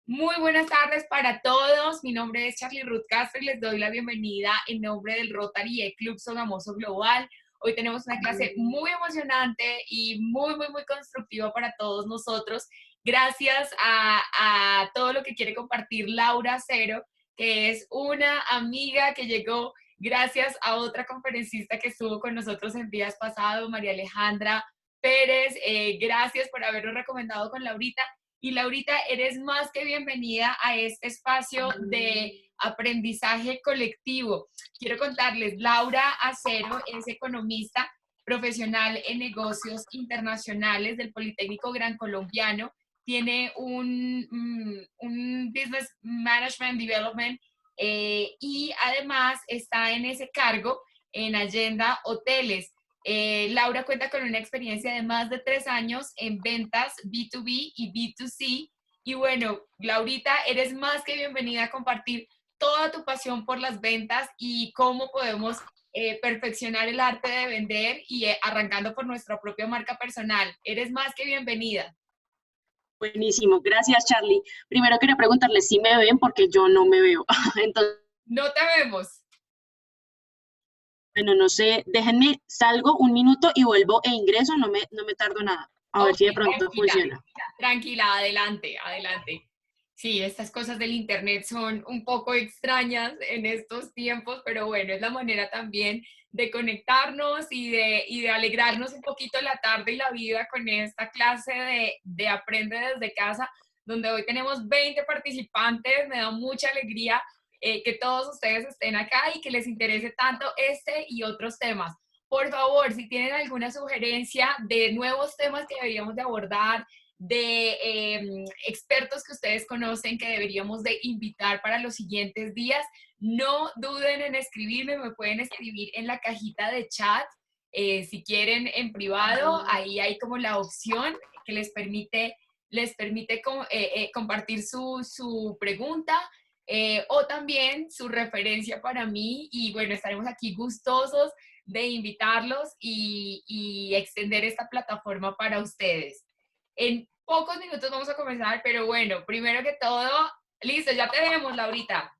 Muy buenas tardes para todos. Mi nombre es Charlie Ruth Castro y les doy la bienvenida en nombre del Rotary Club Sogamoso Global. Hoy tenemos una clase muy emocionante y muy constructiva para todos nosotros. Gracias a todo lo que quiere compartir Laura Cero, que es una amiga que llegó gracias a otra conferencista que estuvo con nosotros en días pasados, María Alejandra Pérez. Gracias por habernos recomendado con Laurita. Y Laurita, eres más que bienvenida a este espacio de aprendizaje colectivo. Quiero contarles, Laura Acero es economista profesional en negocios internacionales del Politécnico Gran Colombiano. Tiene un Business Management Development y además está en ese cargo en Agenda Hoteles. Laura cuenta con una experiencia de más de 3 años en ventas B2B y B2C. Y bueno, Laurita, eres más que bienvenida a compartir toda tu pasión por las ventas y cómo podemos perfeccionar el arte de vender y arrancando por nuestra propia marca personal. Eres más que bienvenida. Buenísimo, gracias Charlie. Primero quería preguntarles si me ven porque yo no me veo. Entonces, No te vemos. bueno, no sé, déjenme, salgo un minuto y vuelvo e ingreso, no me tardo nada. A ver Ok, si de pronto tranquila, funciona. tranquila, adelante, adelante. Sí, estas cosas del internet son un poco extrañas en estos tiempos, pero bueno, es la manera también de conectarnos y de alegrarnos un poquito la tarde y la vida con esta clase de Aprende desde casa, donde hoy tenemos 20 participantes. Me da mucha alegría que todos ustedes estén acá y que les interese tanto este y otros temas. Por favor, si tienen alguna sugerencia de nuevos temas que deberíamos de abordar, de expertos que ustedes conocen que deberíamos de invitar para los siguientes días, no duden en escribirme, me pueden escribir en la cajita de chat, si quieren en privado, ahí hay como la opción que les permite compartir su pregunta o también su referencia para mí y bueno, estaremos aquí gustosos de invitarlos y extender esta plataforma para ustedes. En pocos minutos vamos a comenzar, pero bueno, primero que todo, listo, ya te vemos, Laurita.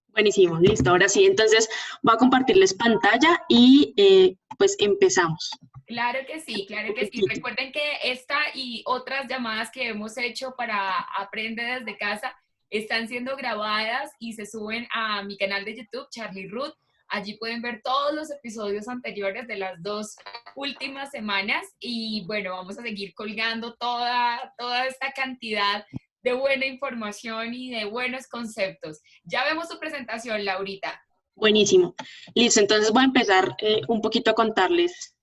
Buenísimo, listo, ahora sí. Entonces voy a compartirles pantalla y pues empezamos. Claro que sí, claro Un que sí. poquitito. Recuerden que esta y otras llamadas que hemos hecho para Aprende desde casa están siendo grabadas y se suben a mi canal de YouTube, Charlie Ruth. Allí pueden ver todos los episodios anteriores de las 2 últimas semanas y bueno, vamos a seguir colgando toda esta cantidad de buena información y de buenos conceptos. Ya vemos tu presentación, Laurita. Buenísimo. Listo, entonces voy a empezar un poquito a contarles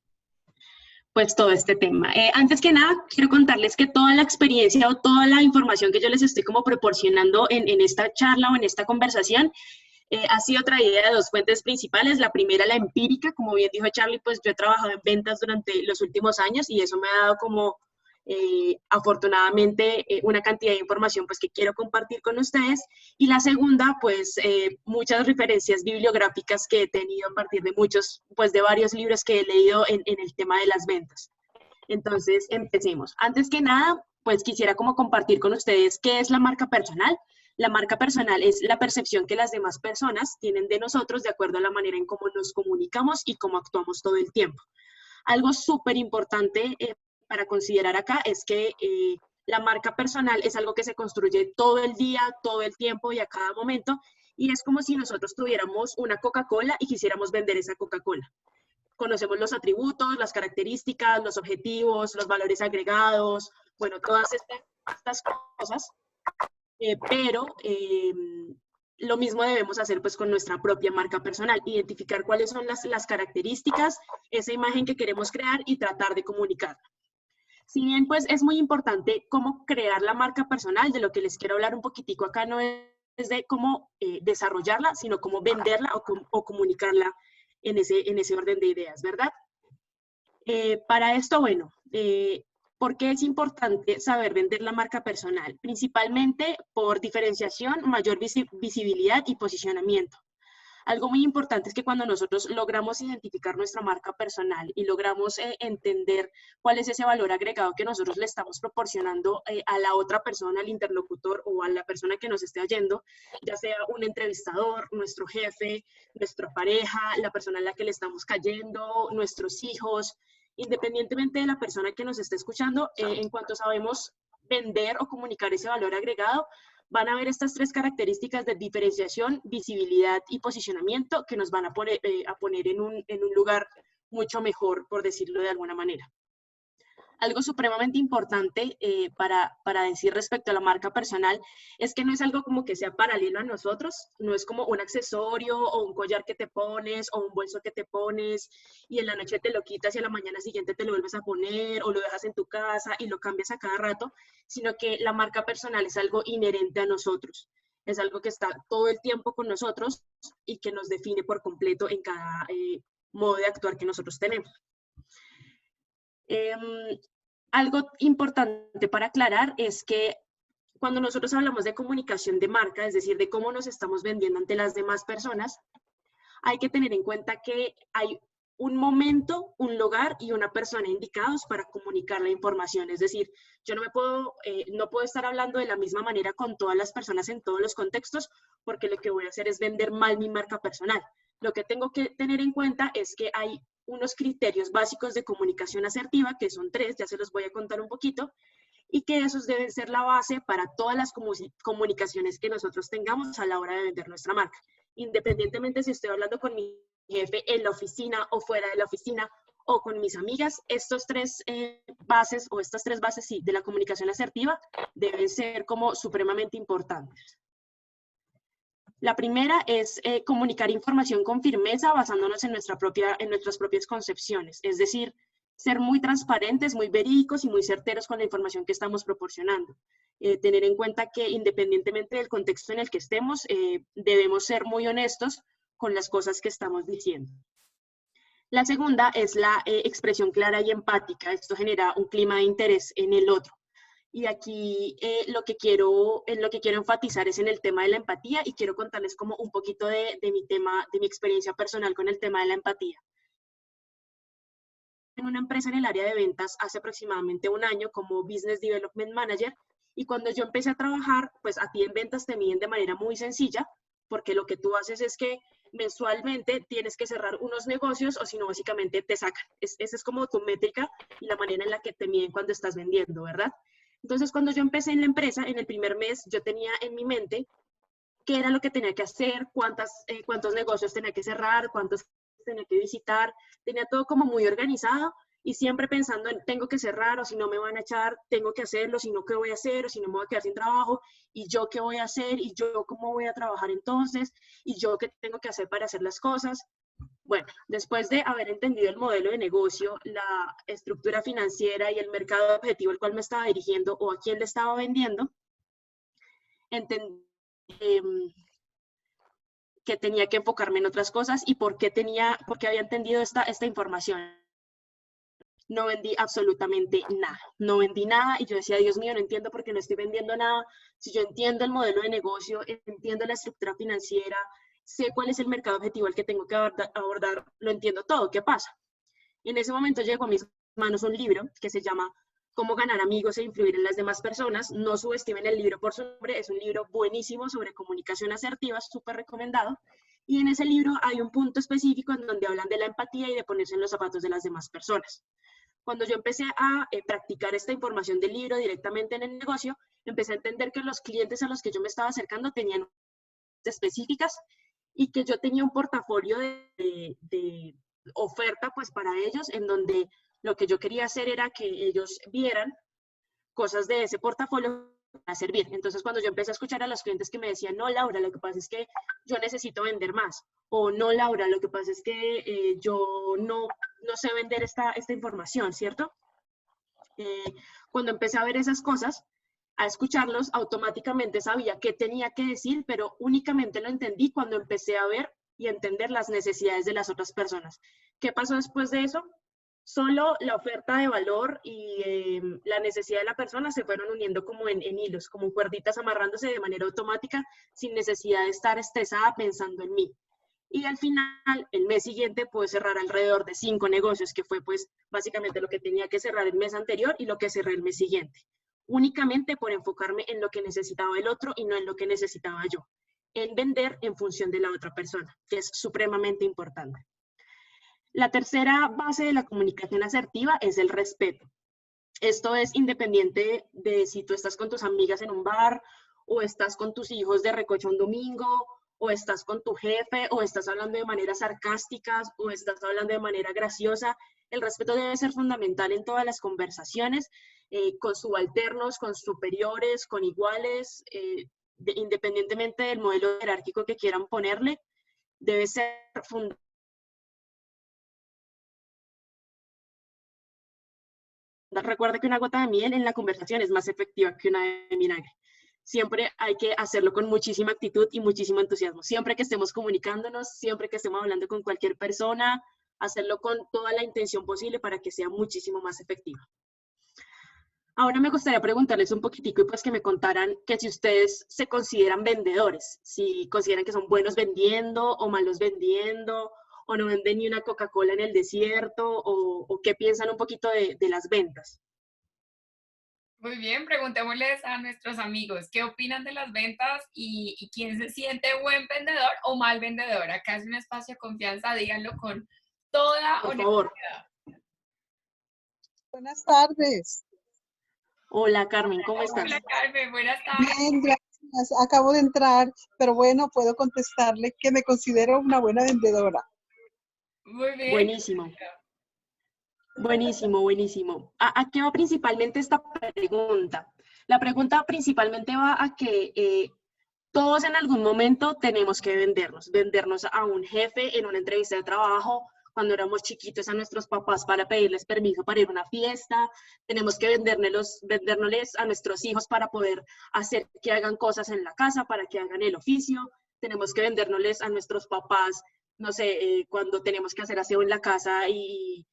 pues todo este tema. Antes que nada, quiero contarles que toda la experiencia o toda la información que yo les estoy como proporcionando en esta charla o en esta conversación ha sido traída de 2 fuentes principales. La primera, la empírica, como bien dijo Charlie, pues yo he trabajado en ventas durante los últimos años y eso me ha dado como afortunadamente una cantidad de información pues que quiero compartir con ustedes. Y la segunda, pues muchas referencias bibliográficas que he tenido a partir de pues de varios libros que he leído en el tema de las ventas. Entonces, empecemos. Antes que nada, pues quisiera como compartir con ustedes qué es la marca personal. La marca personal es la percepción que las demás personas tienen de nosotros de acuerdo a la manera en cómo nos comunicamos y cómo actuamos todo el tiempo. Algo súper importante para considerar acá es que la marca personal es algo que se construye todo el día, todo el tiempo y a cada momento, y es como si nosotros tuviéramos una Coca-Cola y quisiéramos vender esa Coca-Cola. Conocemos los atributos, las características, los objetivos, los valores agregados, bueno, todas estas cosas, pero lo mismo debemos hacer pues con nuestra propia marca personal, identificar cuáles son las características, esa imagen que queremos crear y tratar de comunicarla. Si bien pues es muy importante cómo crear la marca personal, de lo que les quiero hablar un poquitico acá no es de cómo desarrollarla, sino cómo venderla o comunicarla en ese orden de ideas, ¿verdad? Para esto, bueno, ¿por qué es importante saber vender la marca personal? Principalmente por diferenciación, mayor visibilidad y posicionamiento. Algo muy importante es que cuando nosotros logramos identificar nuestra marca personal y logramos entender cuál es ese valor agregado que nosotros le estamos proporcionando a la otra persona, al interlocutor o a la persona que nos esté oyendo, ya sea un entrevistador, nuestro jefe, nuestra pareja, la persona a la que le estamos cayendo, nuestros hijos, independientemente de la persona que nos esté escuchando, en cuanto sabemos vender o comunicar ese valor agregado, van a ver estas tres características de diferenciación, visibilidad y posicionamiento que nos van a poner en un lugar mucho mejor, por decirlo de alguna manera. Algo supremamente importante para decir respecto a la marca personal es que no es algo como que sea paralelo a nosotros, no es como un accesorio o un collar que te pones o un bolso que te pones y en la noche te lo quitas y a la mañana siguiente te lo vuelves a poner o lo dejas en tu casa y lo cambias a cada rato, sino que la marca personal es algo inherente a nosotros, es algo que está todo el tiempo con nosotros y que nos define por completo en cada modo de actuar que nosotros tenemos. Algo importante para aclarar es que cuando nosotros hablamos de comunicación de marca, es decir, de cómo nos estamos vendiendo ante las demás personas, hay que tener en cuenta que hay un momento, un lugar y una persona indicados para comunicar la información. Es decir, yo no puedo estar hablando de la misma manera con todas las personas en todos los contextos, porque lo que voy a hacer es vender mal mi marca personal. Lo que tengo que tener en cuenta es que hay unos criterios básicos de comunicación asertiva, que son 3, ya se los voy a contar un poquito, y que esos deben ser la base para todas las comunicaciones que nosotros tengamos a la hora de vender nuestra marca. Independientemente si estoy hablando con mi jefe en la oficina o fuera de la oficina o con mis amigas, estas tres bases sí, de la comunicación asertiva deben ser como supremamente importantes. La primera es comunicar información con firmeza basándonos en nuestras propias concepciones, es decir, ser muy transparentes, muy verídicos y muy certeros con la información que estamos proporcionando. Tener en cuenta que independientemente del contexto en el que estemos, debemos ser muy honestos con las cosas que estamos diciendo. La segunda es la expresión clara y empática. Esto genera un clima de interés en el otro. Y aquí lo que quiero enfatizar es en el tema de la empatía y quiero contarles como un poquito de mi experiencia personal con el tema de la empatía. En una empresa en el área de ventas hace aproximadamente un año como Business Development Manager y cuando yo empecé a trabajar, pues a ti en ventas te miden de manera muy sencilla porque lo que tú haces es que mensualmente tienes que cerrar unos negocios o si no básicamente te sacan. Esa es como tu métrica y la manera en la que te miden cuando estás vendiendo, ¿verdad? Entonces, cuando yo empecé en la empresa, en el primer mes, yo tenía en mi mente qué era lo que tenía que hacer, cuántos negocios tenía que cerrar, cuántos tenía que visitar, tenía todo como muy organizado y siempre pensando en tengo que cerrar o si no me van a echar, tengo que hacerlo, si no, ¿qué voy a hacer? O si no me voy a quedar sin trabajo, y yo qué voy a hacer, y yo cómo voy a trabajar entonces, y yo qué tengo que hacer para hacer las cosas. Bueno, después de haber entendido el modelo de negocio, la estructura financiera y el mercado objetivo al cual me estaba dirigiendo o a quién le estaba vendiendo, entendí que tenía que enfocarme en otras cosas y por qué había entendido esta información. No vendí absolutamente nada, no vendí nada y yo decía, Dios mío, no entiendo por qué no estoy vendiendo nada. Si yo entiendo el modelo de negocio, entiendo la estructura financiera, sé cuál es el mercado objetivo al que tengo que abordar, lo entiendo todo, ¿qué pasa? En ese momento llegó a mis manos un libro que se llama Cómo ganar amigos e influir en las demás personas. No subestimen el libro por su nombre, es un libro buenísimo sobre comunicación asertiva, súper recomendado. Y en ese libro hay un punto específico en donde hablan de la empatía y de ponerse en los zapatos de las demás personas. Cuando yo empecé a practicar esta información del libro directamente en el negocio, empecé a entender que los clientes a los que yo me estaba acercando tenían específicas y que yo tenía un portafolio de oferta pues para ellos en donde lo que yo quería hacer era que ellos vieran cosas de ese portafolio para servir. Entonces, cuando yo empecé a escuchar a los clientes que me decían, no, Laura, lo que pasa es que yo necesito vender más, o no, Laura, lo que pasa es que yo no sé vender esta información, ¿cierto? Cuando empecé a ver esas cosas, a escucharlos, automáticamente sabía qué tenía que decir, pero únicamente lo entendí cuando empecé a ver y entender las necesidades de las otras personas. ¿Qué pasó después de eso? Solo la oferta de valor y la necesidad de la persona se fueron uniendo como en hilos, como cuerditas amarrándose de manera automática, sin necesidad de estar estresada pensando en mí. Y al final, el mes siguiente, pude cerrar alrededor de 5 negocios, que fue pues básicamente lo que tenía que cerrar el mes anterior y lo que cerré el mes siguiente. Únicamente por enfocarme en lo que necesitaba el otro y no en lo que necesitaba yo. En vender en función de la otra persona, que es supremamente importante. La tercera base de la comunicación asertiva es el respeto. Esto es independiente de si tú estás con tus amigas en un bar, o estás con tus hijos de recocha un domingo, o estás con tu jefe, o estás hablando de manera sarcástica, o estás hablando de manera graciosa. El respeto debe ser fundamental en todas las conversaciones, con subalternos, con superiores, con iguales, independientemente del modelo jerárquico que quieran ponerle, debe ser fundamental. Recuerda que una gota de miel en la conversación es más efectiva que una de vinagre. Siempre hay que hacerlo con muchísima actitud y muchísimo entusiasmo. Siempre que estemos comunicándonos, siempre que estemos hablando con cualquier persona, hacerlo con toda la intención posible para que sea muchísimo más efectiva. Ahora me gustaría preguntarles un poquitico y pues que me contaran que si ustedes se consideran vendedores, si consideran que son buenos vendiendo o malos vendiendo, o no venden ni una Coca-Cola en el desierto, o qué piensan un poquito de las ventas. Muy bien, preguntémosles a nuestros amigos qué opinan de las ventas y quién se siente buen vendedor o mal vendedor. Acá es un espacio de confianza, díganlo con toda Por favor. honestidad. Buenas tardes. Hola Carmen, ¿cómo estás? Hola Carmen, buenas tardes. Bien, gracias. Acabo de entrar, pero bueno, puedo contestarle que me considero una buena vendedora. Muy bien. Buenísimo. Buenísimo, buenísimo. ¿A qué va principalmente esta pregunta? La pregunta principalmente va a que todos en algún momento tenemos que vendernos a un jefe en una entrevista de trabajo, cuando éramos chiquitos a nuestros papás para pedirles permiso para ir a una fiesta, tenemos que vendérnosles a nuestros hijos para poder hacer que hagan cosas en la casa, para que hagan el oficio, tenemos que vendérnosles a nuestros papás, no sé, cuando tenemos que hacer aseo en la casa y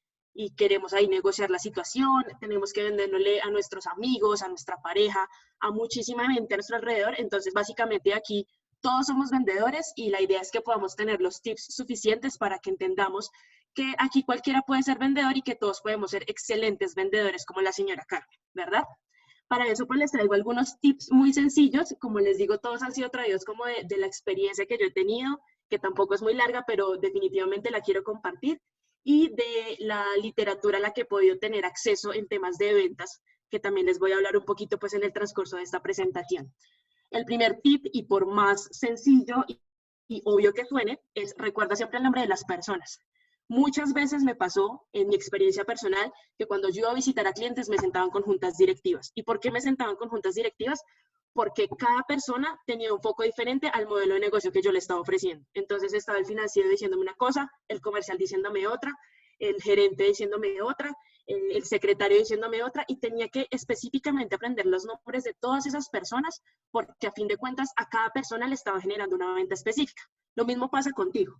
queremos ahí negociar la situación, tenemos que vendérnosle a nuestros amigos, a nuestra pareja, a muchísima gente a nuestro alrededor. Entonces, básicamente aquí todos somos vendedores y la idea es que podamos tener los tips suficientes para que entendamos que aquí cualquiera puede ser vendedor y que todos podemos ser excelentes vendedores como la señora Carmen, ¿verdad? Para eso pues les traigo algunos tips muy sencillos. Como les digo, todos han sido traídos como de la experiencia que yo he tenido, que tampoco es muy larga, pero definitivamente la quiero compartir, y de la literatura a la que he podido tener acceso en temas de ventas, que también les voy a hablar un poquito pues en el transcurso de esta presentación. El primer tip, y por más sencillo y obvio que suene, es recuerda siempre el nombre de las personas. Muchas veces me pasó en mi experiencia personal que cuando yo iba a visitar a clientes me sentaban con juntas directivas. ¿Y por qué me sentaban con juntas directivas? Porque cada persona tenía un foco diferente al modelo de negocio que yo le estaba ofreciendo. Entonces estaba el financiero diciéndome una cosa, el comercial diciéndome otra, el gerente diciéndome otra, el secretario diciéndome otra, y tenía que específicamente aprender los nombres de todas esas personas, porque a fin de cuentas a cada persona le estaba generando una venta específica. Lo mismo pasa contigo.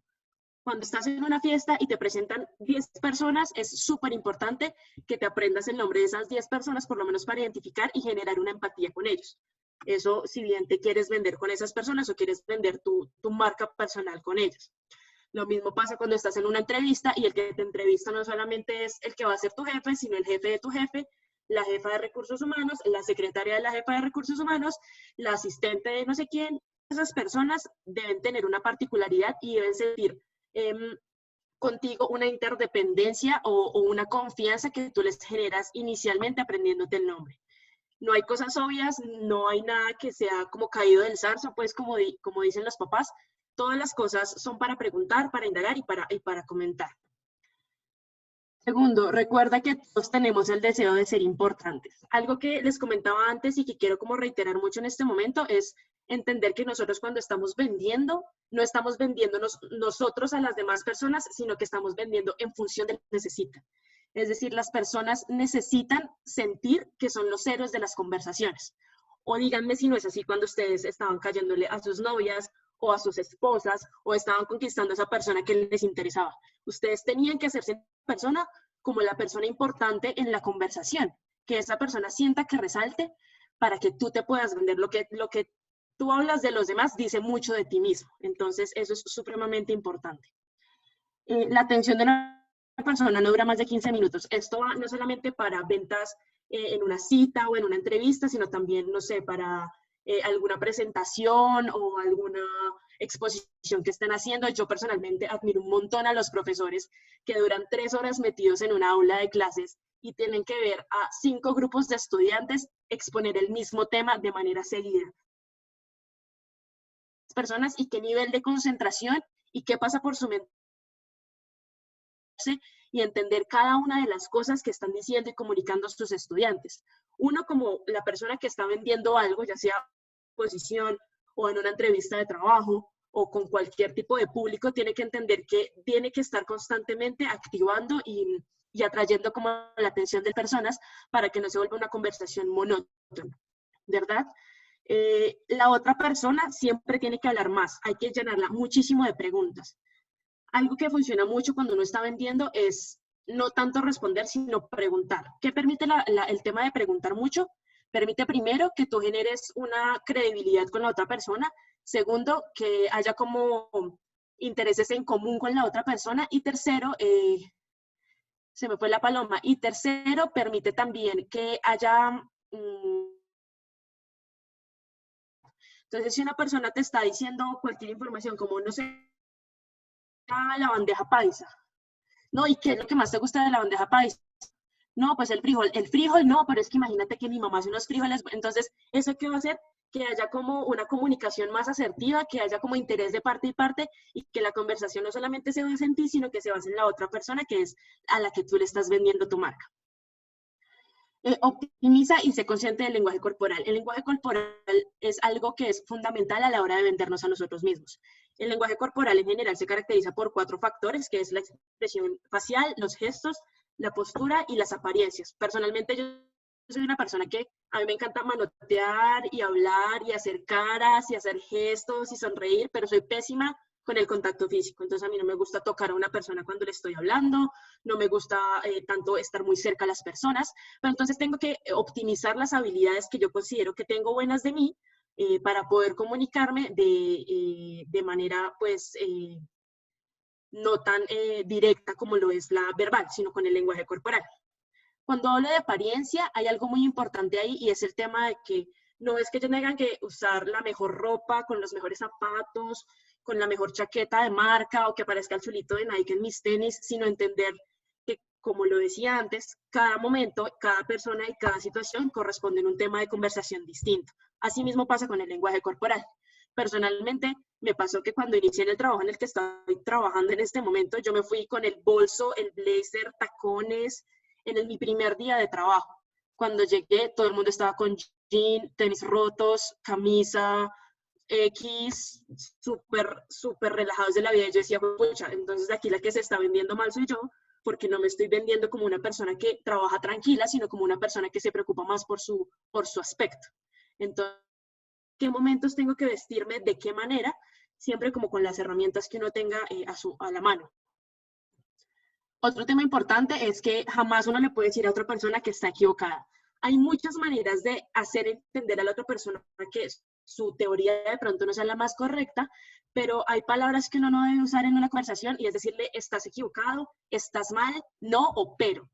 Cuando estás en una fiesta y te presentan 10 personas, es súper importante que te aprendas el nombre de esas 10 personas, por lo menos para identificar y generar una empatía con ellos. Eso, si bien te quieres vender con esas personas o quieres vender tu marca personal con ellos. Lo mismo pasa cuando estás en una entrevista y el que te entrevista no solamente es el que va a ser tu jefe, sino el jefe de tu jefe, la jefa de recursos humanos, la secretaria de la jefa de recursos humanos, la asistente de no sé quién. Esas personas deben tener una particularidad y deben sentir contigo una interdependencia o una confianza que tú les generas inicialmente aprendiéndote el nombre. No hay cosas obvias, no hay nada que sea como caído del zarzo, pues como dicen los papás, todas las cosas son para preguntar, para indagar y para comentar. Segundo, recuerda que todos tenemos el deseo de ser importantes. Algo que les comentaba antes y que quiero como reiterar mucho en este momento es entender que nosotros cuando estamos vendiendo, no estamos vendiéndonos nosotros a las demás personas, sino que estamos vendiendo en función de lo que necesitan. Es decir, las personas necesitan sentir que son los héroes de las conversaciones. O díganme si no es así cuando ustedes estaban cayéndole a sus novias o a sus esposas o estaban conquistando a esa persona que les interesaba. Ustedes tenían que hacerse persona como la persona importante en la conversación, que esa persona sienta que resalte para que tú te puedas vender lo que tú hablas de los demás, dice mucho de ti mismo. Entonces, eso es supremamente importante. La atención de una persona no dura más de 15 minutos. Esto va no solamente para ventas en una cita o en una entrevista, sino también, no sé, para alguna presentación o alguna exposición que estén haciendo. Yo personalmente admiro un montón a los profesores que duran 3 horas metidos en una aula de clases y tienen que ver a 5 grupos de estudiantes exponer el mismo tema de manera seguida. Personas y qué nivel de concentración y qué pasa por su mente y entender cada una de las cosas que están diciendo y comunicando sus estudiantes. Uno como la persona que está vendiendo algo, ya sea posición o en una entrevista de trabajo o con cualquier tipo de público, tiene que entender que tiene que estar constantemente activando y atrayendo como la atención de personas para que no se vuelva una conversación monótona, ¿verdad? La otra persona siempre tiene que hablar más, hay que llenarla muchísimo de preguntas. Algo que funciona mucho cuando uno está vendiendo es no tanto responder, sino preguntar. ¿Qué permite el tema de preguntar mucho? Permite primero que tú generes una credibilidad con la otra persona. Segundo, que haya como intereses en común con la otra persona. Y tercero, se me fue la paloma. Y tercero, permite también que haya... Entonces, si una persona te está diciendo cualquier información, como no sé, la bandeja paisa, ¿no? ¿Y qué es lo que más te gusta de la bandeja paisa? No, pues el frijol no, pero es que imagínate que mi mamá hace unos frijoles, entonces, ¿eso qué va a hacer? Que haya como una comunicación más asertiva, que haya como interés de parte y parte, y que la conversación no solamente se base en ti, sino que se base en la otra persona, que es a la que tú le estás vendiendo tu marca. Optimiza y sé consciente del lenguaje corporal. El lenguaje corporal es algo que es fundamental a la hora de vendernos a nosotros mismos. El lenguaje corporal en general se caracteriza por 4 factores, que es la expresión facial, los gestos, la postura y las apariencias. Personalmente yo soy una persona que a mí me encanta manotear y hablar y hacer caras y hacer gestos y sonreír, pero soy pésima con el contacto físico. Entonces a mí no me gusta tocar a una persona cuando le estoy hablando, no me gusta tanto estar muy cerca a las personas, pero entonces tengo que optimizar las habilidades que yo considero que tengo buenas de mí para poder comunicarme de manera pues no tan directa como lo es la verbal, sino con el lenguaje corporal. Cuando hablo de apariencia, hay algo muy importante ahí y es el tema de que no es que tengan que usar la mejor ropa, con los mejores zapatos, con la mejor chaqueta de marca o que aparezca el chulito de Nike en mis tenis, sino entender que, como lo decía antes, cada momento, cada persona y cada situación corresponden a un tema de conversación distinto. Asimismo pasa con el lenguaje corporal. Personalmente, me pasó que cuando inicié en el trabajo en el que estoy trabajando en este momento, yo me fui con el bolso, el blazer, tacones, mi primer día de trabajo. Cuando llegué, todo el mundo estaba con jean, tenis rotos, camisa X, súper relajados de la vida. Y yo decía, pucha, entonces aquí la que se está vendiendo mal soy yo, porque no me estoy vendiendo como una persona que trabaja tranquila, sino como una persona que se preocupa más por su aspecto. Entonces, ¿qué momentos tengo que vestirme? ¿De qué manera? Siempre como con las herramientas que uno tenga a la mano. Otro tema importante es que jamás uno le puede decir a otra persona que está equivocada. Hay muchas maneras de hacer entender a la otra persona que su teoría de pronto no sea la más correcta, pero hay palabras que uno no debe usar en una conversación y es decirle, estás equivocado, estás mal, no o pero.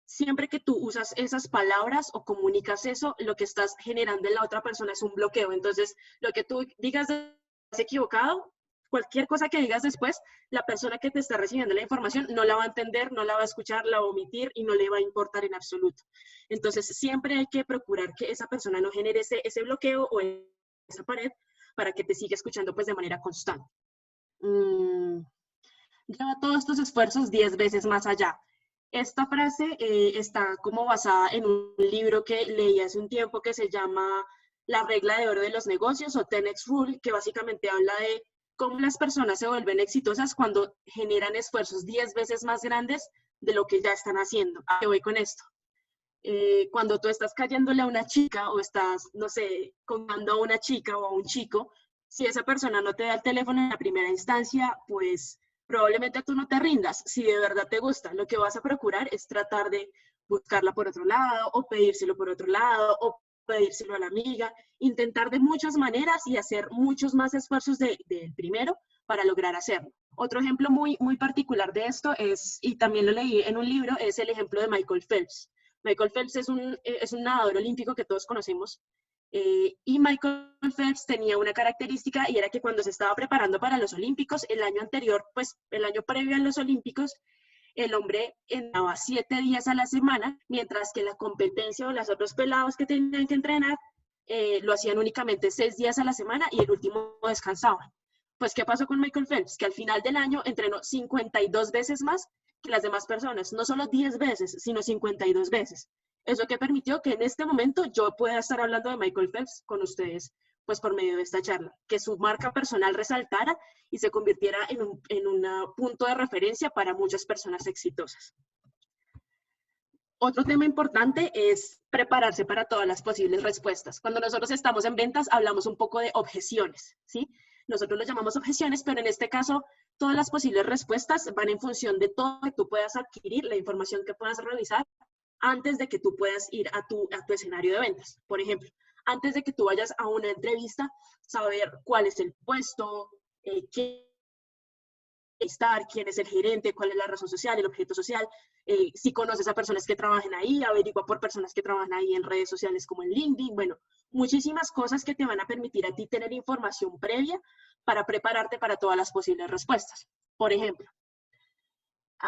Siempre que tú usas esas palabras o comunicas eso, lo que estás generando en la otra persona es un bloqueo. Entonces, lo que tú digas de estás equivocado, cualquier cosa que digas después, la persona que te está recibiendo la información no la va a entender, no la va a escuchar, la va a omitir y no le va a importar en absoluto. Entonces, siempre hay que procurar que esa persona no genere ese bloqueo o esa pared para que te siga escuchando pues de manera constante. Lleva todos estos esfuerzos 10 veces más allá. Esta frase está como basada en un libro que leí hace un tiempo que se llama La regla de oro de los negocios o 10X Rule, que básicamente habla de cómo las personas se vuelven exitosas cuando generan esfuerzos 10 veces más grandes de lo que ya están haciendo. ¿A qué voy con esto? Cuando tú estás cayéndole a una chica o estás, no sé, contando a una chica o a un chico, si esa persona no te da el teléfono en la primera instancia, pues probablemente tú no te rindas. Si de verdad te gusta, lo que vas a procurar es tratar de buscarla por otro lado o pedírselo por otro lado o pedírselo a la amiga, intentar de muchas maneras y hacer muchos más esfuerzos del primero para lograr hacerlo. Otro ejemplo muy, muy particular de esto es, y también lo leí en un libro, es el ejemplo de Michael Phelps. Michael Phelps es un nadador olímpico que todos conocemos, y Michael Phelps tenía una característica y era que cuando se estaba preparando para los Olímpicos, el año anterior, pues el año previo a los Olímpicos, el hombre entrenaba 7 días a la semana, mientras que la competencia o los otros pelados que tenían que entrenar lo hacían únicamente 6 días a la semana y el último descansaban. Pues, ¿qué pasó con Michael Phelps? Que al final del año entrenó 52 veces más que las demás personas, no solo 10 veces, sino 52 veces. Eso que permitió que en este momento yo pueda estar hablando de Michael Phelps con ustedes, pues por medio de esta charla, que su marca personal resaltara y se convirtiera en un punto de referencia para muchas personas exitosas. Otro tema importante es prepararse para todas las posibles respuestas. Cuando nosotros estamos en ventas, hablamos un poco de objeciones, ¿sí? Nosotros lo llamamos objeciones, pero en este caso, todas las posibles respuestas van en función de todo que tú puedas adquirir, la información que puedas revisar antes de que tú puedas ir a tu escenario de ventas. Por ejemplo, antes de que tú vayas a una entrevista, saber cuál es el puesto, qué estar, quién es el gerente, cuál es la razón social, el objeto social, si conoces a personas que trabajen ahí, averigua por personas que trabajan ahí en redes sociales como en LinkedIn, bueno, muchísimas cosas que te van a permitir a ti tener información previa para prepararte para todas las posibles respuestas. Por ejemplo,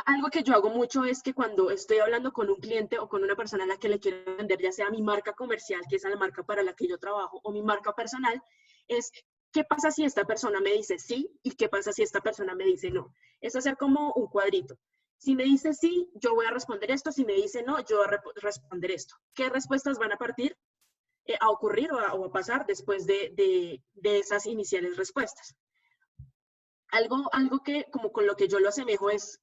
algo que yo hago mucho es que cuando estoy hablando con un cliente o con una persona a la que le quiero vender, ya sea mi marca comercial, que es la marca para la que yo trabajo, o mi marca personal, es ¿qué pasa si esta persona me dice sí? ¿Y qué pasa si esta persona me dice no? Es hacer como un cuadrito. Si me dice sí, yo voy a responder esto. Si me dice no, yo voy a responder esto. ¿Qué respuestas van a partir a ocurrir o a pasar después de esas iniciales respuestas? Algo que como con lo que yo lo asemejo es,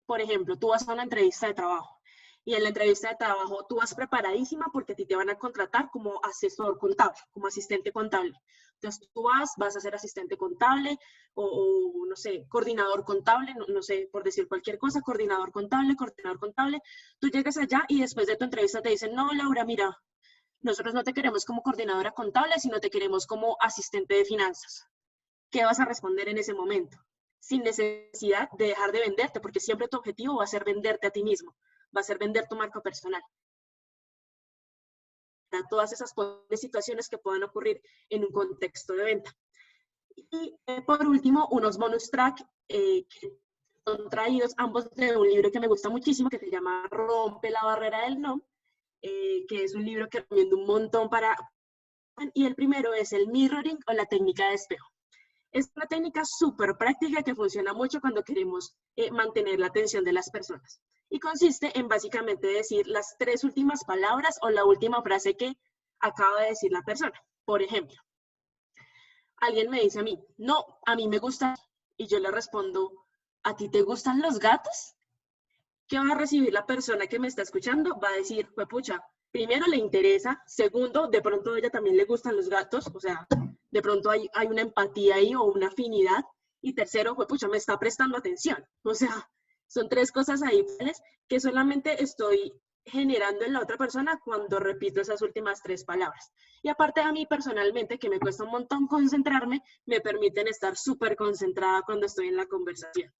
por ejemplo, tú vas a una entrevista de trabajo y en la entrevista de trabajo tú vas preparadísima porque a ti te van a contratar como asesor contable, como asistente contable. Entonces tú vas a ser asistente contable o no sé, coordinador contable, no sé, por decir cualquier cosa, coordinador contable. Tú llegas allá y después de tu entrevista te dicen, no, Laura, mira, nosotros no te queremos como coordinadora contable, sino te queremos como asistente de finanzas. ¿Qué vas a responder en ese momento? Sin necesidad de dejar de venderte, porque siempre tu objetivo va a ser venderte a ti mismo, va a ser vender tu marca personal. Para todas esas situaciones que puedan ocurrir en un contexto de venta. Y por último, unos bonus track que son traídos ambos de un libro que me gusta muchísimo, que se llama Rompe la barrera del no, que es un libro que recomiendo un montón para... Y el primero es el mirroring o la técnica de espejo. Es una técnica súper práctica que funciona mucho cuando queremos mantener la atención de las personas. Y consiste en básicamente decir las 3 últimas palabras o la última frase que acaba de decir la persona. Por ejemplo, alguien me dice a mí, no, a mí me gusta, y yo le respondo, ¿a ti te gustan los gatos? ¿Qué va a recibir la persona que me está escuchando? Va a decir, pues pucha, primero le interesa, segundo, de pronto a ella también le gustan los gatos, o sea, de pronto hay una empatía ahí o una afinidad, y tercero, pues pucha, me está prestando atención. O sea, son 3 cosas ahí que solamente estoy generando en la otra persona cuando repito esas últimas 3 palabras. Y aparte a mí personalmente, que me cuesta un montón concentrarme, me permiten estar súper concentrada cuando estoy en la conversación.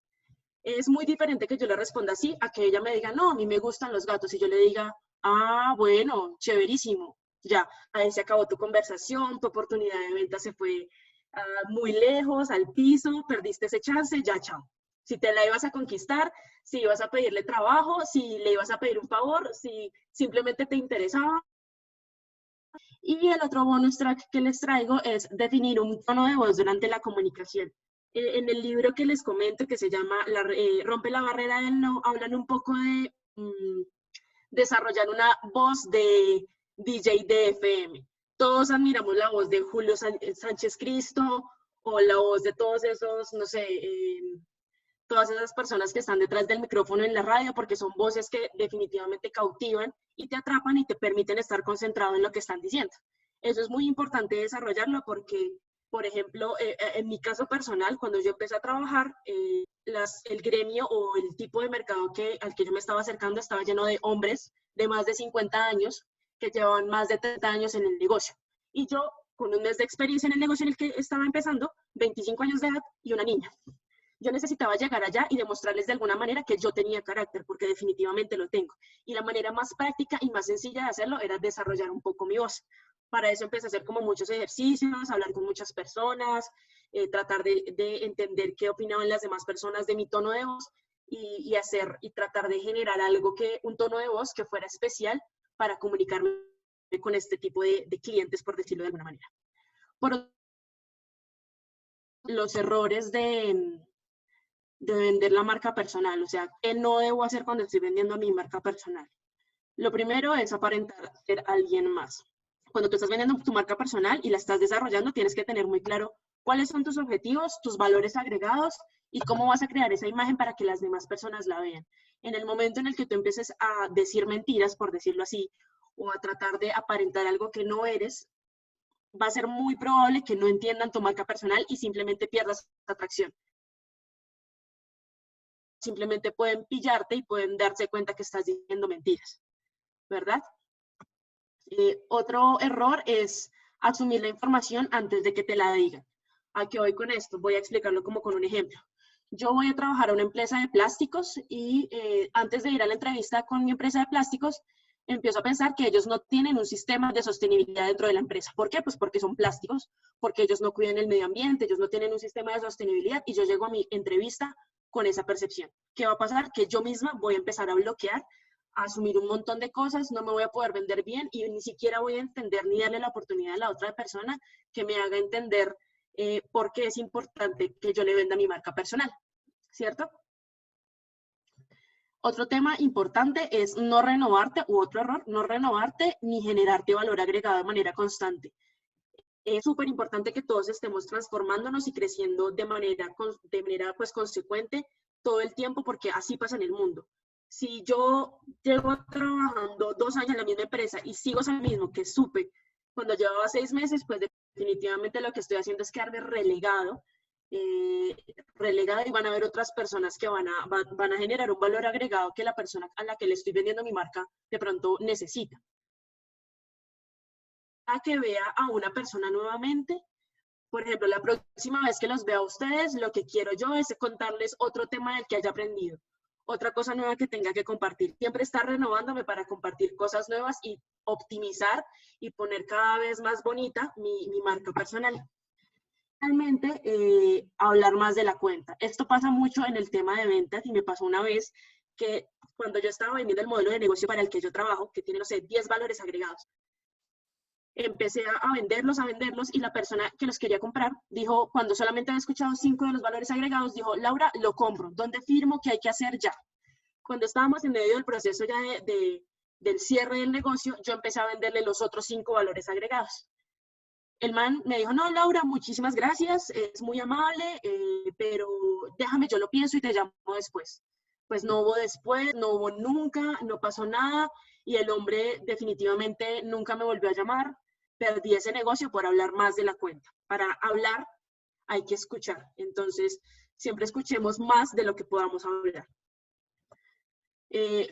Es muy diferente que yo le responda así a que ella me diga, no, a mí me gustan los gatos, y yo le diga, ah, bueno, chéverísimo, ya, ahí se acabó tu conversación, tu oportunidad de venta se fue muy lejos, al piso, perdiste ese chance, ya, chao. Si te la ibas a conquistar, si ibas a pedirle trabajo, si le ibas a pedir un favor, si simplemente te interesaba. Y el otro bonus track que les traigo es definir un tono de voz durante la comunicación. En el libro que les comento, que se llama Rompe la barrera del no, hablan un poco de desarrollar una voz de DJ de FM. Todos admiramos la voz de Julio Sánchez Cristo o la voz de todos esos, no sé, todas esas personas que están detrás del micrófono en la radio, porque son voces que definitivamente cautivan y te atrapan y te permiten estar concentrado en lo que están diciendo. Eso es muy importante desarrollarlo porque, por ejemplo, en mi caso personal, cuando yo empecé a trabajar, el gremio o el tipo de mercado al que yo me estaba acercando estaba lleno de hombres de más de 50 años que llevaban más de 30 años en el negocio. Y yo, con un mes de experiencia en el negocio en el que estaba empezando, 25 años de edad y una niña. Yo necesitaba llegar allá y demostrarles de alguna manera que yo tenía carácter, porque definitivamente lo tengo. Y la manera más práctica y más sencilla de hacerlo era desarrollar un poco mi voz. Para eso empecé a hacer como muchos ejercicios, hablar con muchas personas, tratar de entender qué opinaban las demás personas de mi tono de voz y tratar de generar un tono de voz que fuera especial para comunicarme con este tipo de clientes, por decirlo de alguna manera. Por los errores de vender la marca personal, o sea, ¿qué no debo hacer cuando estoy vendiendo mi marca personal? Lo primero es aparentar ser alguien más. Cuando tú estás vendiendo tu marca personal y la estás desarrollando, tienes que tener muy claro cuáles son tus objetivos, tus valores agregados y cómo vas a crear esa imagen para que las demás personas la vean. En el momento en el que tú empieces a decir mentiras, por decirlo así, o a tratar de aparentar algo que no eres, va a ser muy probable que no entiendan tu marca personal y simplemente pierdas atracción. Simplemente pueden pillarte y pueden darse cuenta que estás diciendo mentiras, ¿verdad? Otro error es asumir la información antes de que te la digan. ¿A qué voy con esto? Voy a explicarlo como con un ejemplo. Yo voy a trabajar a una empresa de plásticos y antes de ir a la entrevista con mi empresa de plásticos, empiezo a pensar que ellos no tienen un sistema de sostenibilidad dentro de la empresa. ¿Por qué? Pues porque son plásticos, porque ellos no cuidan el medio ambiente, ellos no tienen un sistema de sostenibilidad y yo llego a mi entrevista con esa percepción. ¿Qué va a pasar? Que yo misma voy a empezar a bloquear, a asumir un montón de cosas, no me voy a poder vender bien y ni siquiera voy a entender ni darle la oportunidad a la otra persona que me haga entender por qué es importante que yo le venda mi marca personal, ¿cierto? Otro tema importante es no renovarte, u otro error, no renovarte ni generarte valor agregado de manera constante. Es súper importante que todos estemos transformándonos y creciendo de manera pues, consecuente todo el tiempo, porque así pasa en el mundo. Si yo llevo trabajando 2 años en la misma empresa y sigo lo mismo que supe cuando llevaba 6 meses, pues definitivamente lo que estoy haciendo es quedarme relegado y van a haber otras personas que van a generar un valor agregado que la persona a la que le estoy vendiendo mi marca de pronto necesita. A que vea a una persona nuevamente. Por ejemplo, la próxima vez que los vea a ustedes, lo que quiero yo es contarles otro tema del que haya aprendido, otra cosa nueva que tenga que compartir. Siempre estar renovándome para compartir cosas nuevas y optimizar y poner cada vez más bonita mi marca personal. Realmente, hablar más de la cuenta. Esto pasa mucho en el tema de ventas y me pasó una vez que cuando yo estaba vendiendo el modelo de negocio para el que yo trabajo, que tiene, no sé, 10 valores agregados, empecé a venderlos y la persona que los quería comprar dijo, cuando solamente había escuchado 5 de los valores agregados, dijo, Laura, lo compro, ¿dónde firmo? ¿Qué hay que hacer ya? Cuando estábamos en medio del proceso ya del cierre del negocio, yo empecé a venderle los otros 5 valores agregados. El man me dijo, no, Laura, muchísimas gracias, es muy amable, pero déjame, yo lo pienso y te llamo después. Pues no hubo después, no hubo nunca, no pasó nada y el hombre definitivamente nunca me volvió a llamar. Perdí ese negocio por hablar más de la cuenta. Para hablar hay que escuchar. Entonces, siempre escuchemos más de lo que podamos hablar.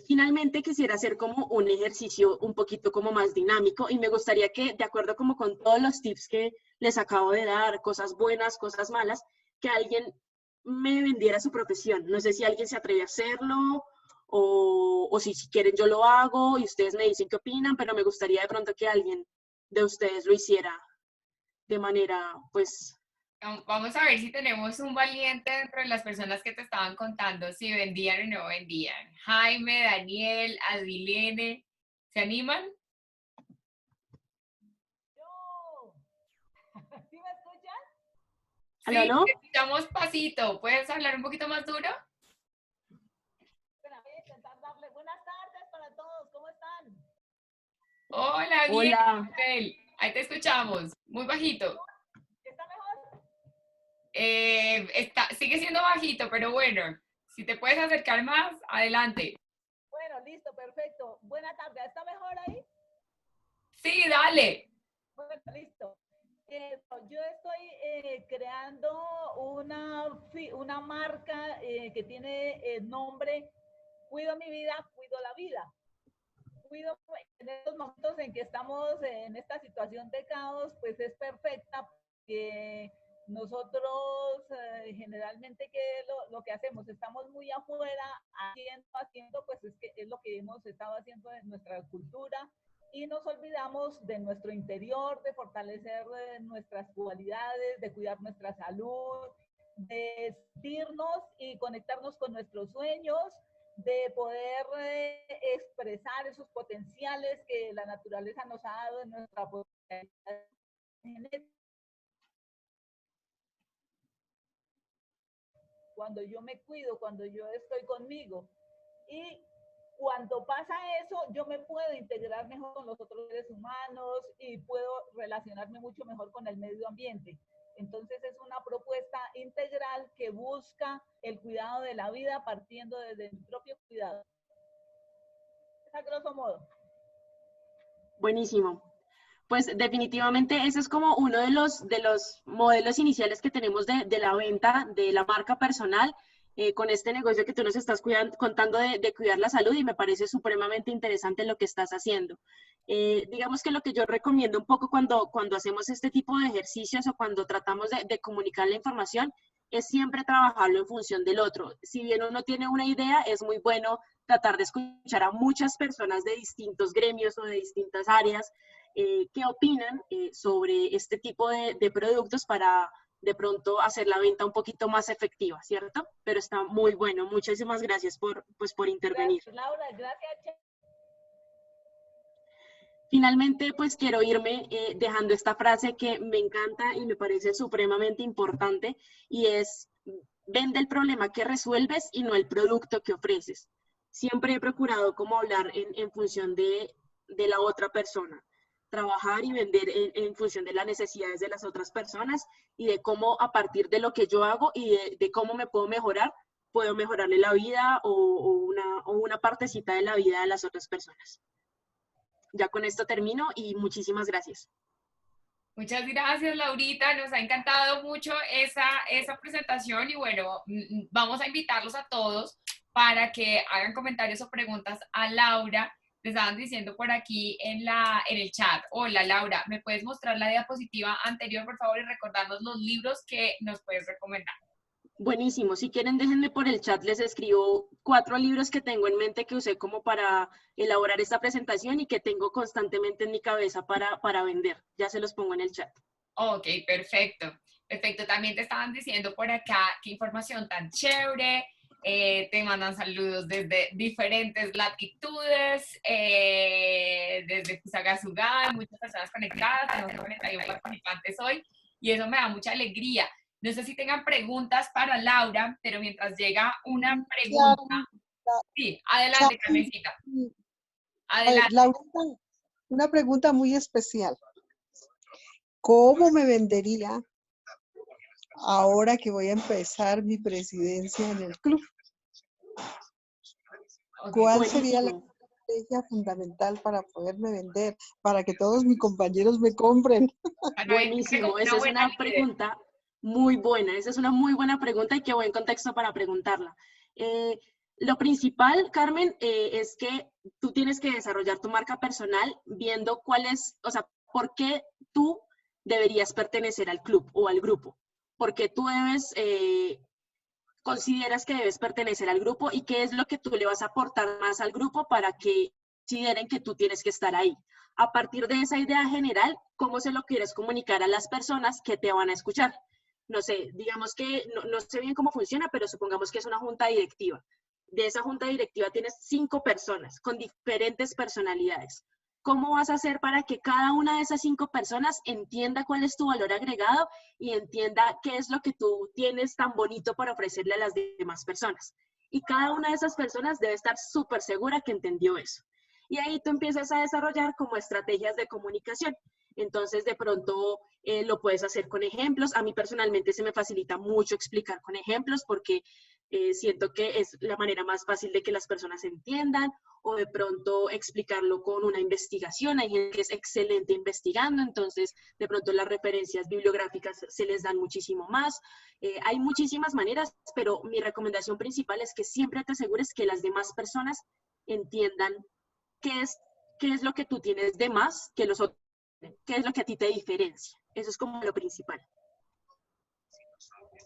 Finalmente, quisiera hacer como un ejercicio un poquito como más dinámico y me gustaría que, de acuerdo como con todos los tips que les acabo de dar, cosas buenas, cosas malas, que alguien me vendiera su profesión. No sé si alguien se atreve a hacerlo o si quieren yo lo hago y ustedes me dicen qué opinan, pero me gustaría de pronto que alguien de ustedes lo hiciera de manera, pues... Vamos a ver si tenemos un valiente dentro de las personas que te estaban contando si vendían o no vendían. Jaime, Daniel, Adilene, ¿se animan? Yo. ¿Sí me escuchan? ¿Aló, Sí, aló? te escuchamos pasito. ¿Puedes hablar un poquito más duro? Espera, voy a intentar darle buenas tardes para todos. ¿Cómo están? Hola, bien, Hola. Abel. Ahí te escuchamos. Muy bajito. ¿Está mejor? Sigue siendo bajito, pero bueno, si te puedes acercar más, adelante. Bueno, listo, perfecto. Buena tarde. ¿Está mejor ahí? Sí, dale. Bueno, listo. Yo estoy creando una marca que tiene el nombre Cuido mi vida, cuido la vida. cuido en estos momentos en que estamos en esta situación de caos, pues es perfecta, porque nosotros generalmente, ¿qué es lo que hacemos? Estamos muy afuera, haciendo, pues es que es lo que hemos estado haciendo en nuestra cultura, y nos olvidamos de nuestro interior, de fortalecer nuestras cualidades, de cuidar nuestra salud, de sentirnos y conectarnos con nuestros sueños, de poder expresar esos potenciales que la naturaleza nos ha dado en nuestra potencialidad genética. Cuando yo me cuido, cuando yo estoy conmigo. Y cuando pasa eso, yo me puedo integrar mejor con los otros seres humanos y puedo relacionarme mucho mejor con el medio ambiente. Entonces es una propuesta integral que busca el cuidado de la vida partiendo desde mi propio cuidado. Es a grosso modo. Buenísimo. Pues definitivamente ese es como uno de los modelos iniciales que tenemos de la venta de la marca personal, con este negocio que tú nos estás contando de cuidar la salud, y me parece supremamente interesante lo que estás haciendo. Digamos que lo que yo recomiendo un poco cuando hacemos este tipo de ejercicios o cuando tratamos de comunicar la información es siempre trabajarlo en función del otro. Si bien uno tiene una idea, es muy bueno tratar de escuchar a muchas personas de distintos gremios o de distintas áreas qué opinan sobre este tipo de productos para de pronto hacer la venta un poquito más efectiva, ¿cierto? Pero está muy bueno. Muchísimas gracias por intervenir. Gracias, Laura. Gracias, Finalmente, pues quiero irme dejando esta frase que me encanta y me parece supremamente importante, y es: vende el problema que resuelves y no el producto que ofreces. Siempre he procurado como hablar en función de la otra persona, trabajar y vender en función de las necesidades de las otras personas y de cómo a partir de lo que yo hago y de cómo me puedo mejorarle la vida o una partecita de la vida de las otras personas. Ya con esto termino y muchísimas gracias. Muchas gracias, Laurita. Nos ha encantado mucho esa presentación y bueno, vamos a invitarlos a todos para que hagan comentarios o preguntas a Laura. Les estaban diciendo por aquí en el chat. Hola, Laura, ¿me puedes mostrar la diapositiva anterior, por favor, y recordarnos los libros que nos puedes recomendar? Buenísimo. Si quieren, déjenme por el chat, les escribo 4 libros que tengo en mente que usé como para elaborar esta presentación y que tengo constantemente en mi cabeza para vender. Ya se los pongo en el chat. Ok, perfecto. Perfecto. También te estaban diciendo por acá qué información tan chévere. Te mandan saludos desde diferentes latitudes, desde Fusagasugá, muchas personas conectadas, tenemos 41 participantes hoy y eso me da mucha alegría. No sé si tengan preguntas para Laura, pero mientras llega una pregunta. Sí, adelante, Carmencita. Adelante. Laura, una pregunta muy especial. ¿Cómo me vendería ahora que voy a empezar mi presidencia en el club? ¿Cuál sería la estrategia fundamental para poderme vender, para que todos mis compañeros me compren? Buenísimo, esa es una pregunta muy buena, esa es una muy buena pregunta y qué buen contexto para preguntarla. Lo principal, Carmen, es que tú tienes que desarrollar tu marca personal viendo cuál es, o sea, por qué tú deberías pertenecer al club o al grupo, porque tú consideras que debes pertenecer al grupo y qué es lo que tú le vas a aportar más al grupo para que consideren que tú tienes que estar ahí. A partir de esa idea general, ¿cómo se lo quieres comunicar a las personas que te van a escuchar? No sé, digamos que no sé bien cómo funciona, pero supongamos que es una junta directiva. De esa junta directiva tienes 5 personas con diferentes personalidades. ¿Cómo vas a hacer para que cada una de esas 5 personas entienda cuál es tu valor agregado y entienda qué es lo que tú tienes tan bonito para ofrecerle a las demás personas? Y cada una de esas personas debe estar súper segura que entendió eso. Y ahí tú empiezas a desarrollar como estrategias de comunicación. Entonces, de pronto lo puedes hacer con ejemplos. A mí personalmente se me facilita mucho explicar con ejemplos porque siento que es la manera más fácil de que las personas entiendan, o de pronto explicarlo con una investigación. Hay gente que es excelente investigando, entonces de pronto las referencias bibliográficas se les dan muchísimo más. Hay muchísimas maneras, pero mi recomendación principal es que siempre te asegures que las demás personas entiendan qué es qué es lo que tú tienes de más que los otros, qué es lo que a ti te diferencia. Eso es como lo principal.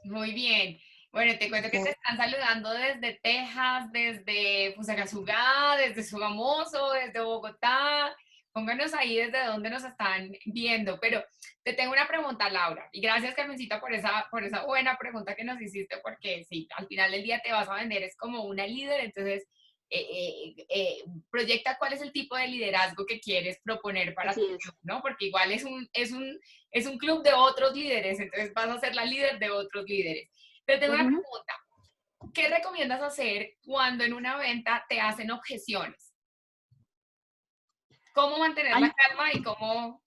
Muy bien. Bueno, te cuento que te están saludando desde Texas, desde Fusagasugá, desde Sogamoso, desde Bogotá. Pónganos ahí desde dónde nos están viendo. Pero te tengo una pregunta, Laura. Y gracias, Carmencita, por esa buena pregunta que nos hiciste, porque sí, al final del día te vas a vender, es como una líder, entonces proyecta cuál es el tipo de liderazgo que quieres proponer para tu club, ¿no? Porque igual es un club de otros líderes, entonces vas a ser la líder de otros líderes. Pero tengo una pregunta. ¿Qué recomiendas hacer cuando en una venta te hacen objeciones? ¿Cómo mantener la calma y cómo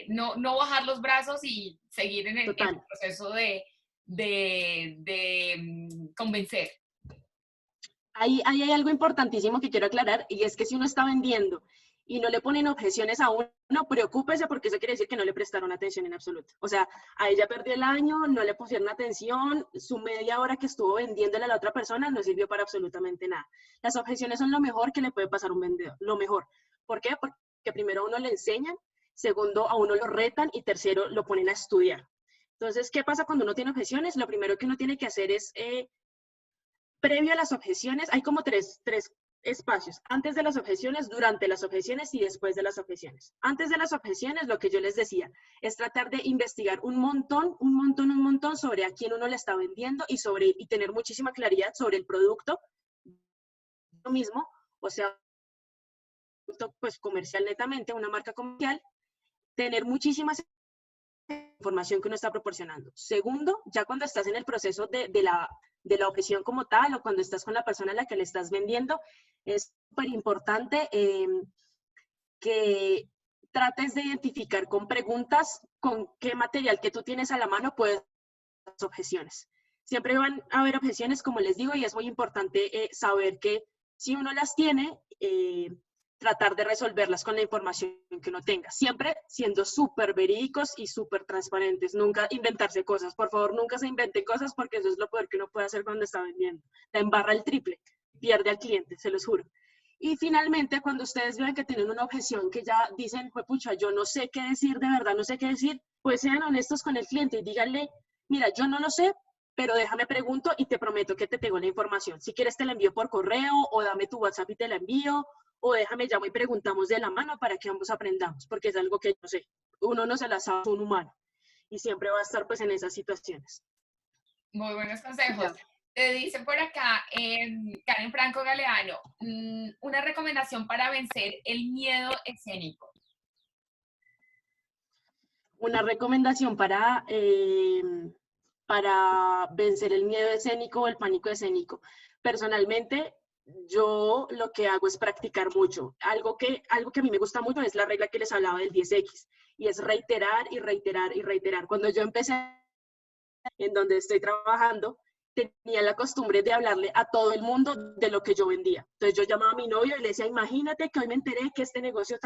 no bajar los brazos y seguir en el proceso de convencer? Ahí hay algo importantísimo que quiero aclarar, y es que si uno está vendiendo y no le ponen objeciones a uno, preocúpese, porque eso quiere decir que no le prestaron atención en absoluto. O sea, a ella perdió el año, no le pusieron atención, su media hora que estuvo vendiéndole a la otra persona no sirvió para absolutamente nada. Las objeciones son lo mejor que le puede pasar a un vendedor, lo mejor. ¿Por qué? Porque primero a uno le enseñan, segundo a uno lo retan y tercero lo ponen a estudiar. Entonces, ¿qué pasa cuando uno tiene objeciones? Lo primero que uno tiene que hacer es, previo a las objeciones, hay como tres espacios: antes de las objeciones, durante las objeciones y después de las objeciones. Antes de las objeciones, lo que yo les decía, es tratar de investigar un montón sobre a quién uno le está vendiendo y tener muchísima claridad sobre el producto mismo, o sea, pues comercial netamente, una marca comercial, tener muchísima información que uno está proporcionando. Segundo, ya cuando estás en el proceso de la objeción como tal, o cuando estás con la persona a la que le estás vendiendo, es súper importante que trates de identificar con preguntas con qué material que tú tienes a la mano puedes hacer las objeciones. Siempre van a haber objeciones, como les digo, y es muy importante saber que si uno las tiene, tratar de resolverlas con la información que uno tenga. Siempre siendo súper verídicos y súper transparentes. Nunca inventarse cosas. Por favor, nunca se invente cosas, porque eso es lo peor que uno puede hacer cuando está vendiendo. La embarra el triple, pierde al cliente, se los juro. Y finalmente, cuando ustedes vean que tienen una objeción que ya dicen, pucha, yo no sé qué decir, de verdad no sé qué decir, pues sean honestos con el cliente y díganle, mira, yo no lo sé, pero déjame pregunto y te prometo que te tengo la información. Si quieres te la envío por correo, o dame tu WhatsApp y te la envío, o déjame llamo y preguntamos de la mano para que ambos aprendamos, porque es algo que no sé, uno no se la sabe, es un humano, y siempre va a estar pues en esas situaciones. Muy buenos consejos. Te dice por acá Karen Franco Galeano, una recomendación para vencer el miedo escénico. Una recomendación para vencer el miedo escénico o el pánico escénico. Personalmente, yo lo que hago es practicar mucho. Algo que a mí me gusta mucho es la regla que les hablaba del 10X, y es reiterar y reiterar y reiterar. Cuando yo empecé en donde estoy trabajando, tenía la costumbre de hablarle a todo el mundo de lo que yo vendía. Entonces yo llamaba a mi novio y le decía, imagínate que hoy me enteré que este negocio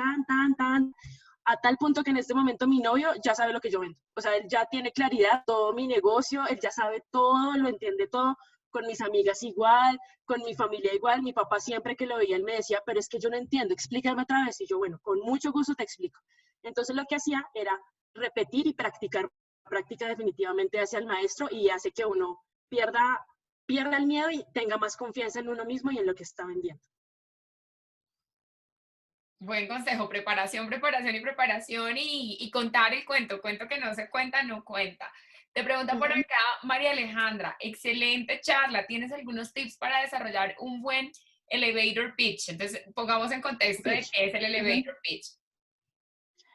a tal punto que en este momento mi novio ya sabe lo que yo vendo. O sea, él ya tiene claridad, todo mi negocio, él ya sabe todo, lo entiende todo. Con mis amigas igual, con mi familia igual. Mi papá siempre que lo veía, él me decía, pero es que yo no entiendo, explícame otra vez. Y yo, bueno, con mucho gusto te explico. Entonces lo que hacía era repetir y practicar. Práctica definitivamente hace al maestro y hace que uno pierda el miedo y tenga más confianza en uno mismo y en lo que está vendiendo. Buen consejo, preparación y contar el cuento que no se cuenta, no cuenta. Te pregunta por acá María Alejandra, excelente charla, ¿tienes algunos tips para desarrollar un buen elevator pitch? Entonces, pongamos en contexto de qué es el elevator pitch.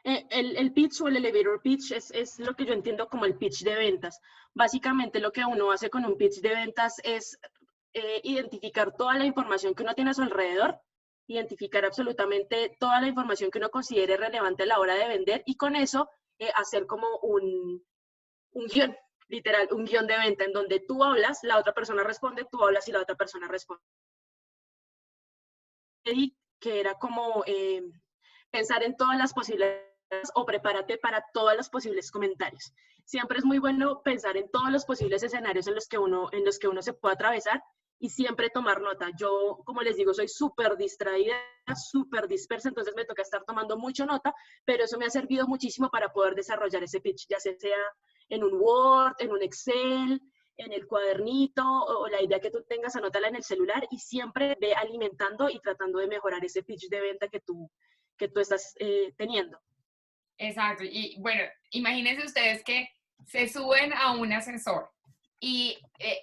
El pitch o el elevator pitch es lo que yo entiendo como el pitch de ventas. Básicamente lo que uno hace con un pitch de ventas es identificar toda la información que uno tiene a su alrededor, identificar absolutamente toda la información que uno considere relevante a la hora de vender, y con eso hacer como un guión, literal, un guión de venta en donde tú hablas, la otra persona responde, tú hablas y la otra persona responde. Que era como pensar en todas las posibilidades o prepárate para todos los posibles comentarios. Siempre es muy bueno pensar en todos los posibles escenarios en los que uno se puede atravesar y siempre tomar nota. Yo, como les digo, soy súper distraída, súper dispersa, entonces me toca estar tomando mucho nota, pero eso me ha servido muchísimo para poder desarrollar ese pitch, ya sea en un Word, en un Excel, en el cuadernito, o la idea que tú tengas, anótala en el celular y siempre ve alimentando y tratando de mejorar ese pitch de venta que tú estás teniendo. Exacto. Y bueno, imagínense ustedes que se suben a un ascensor y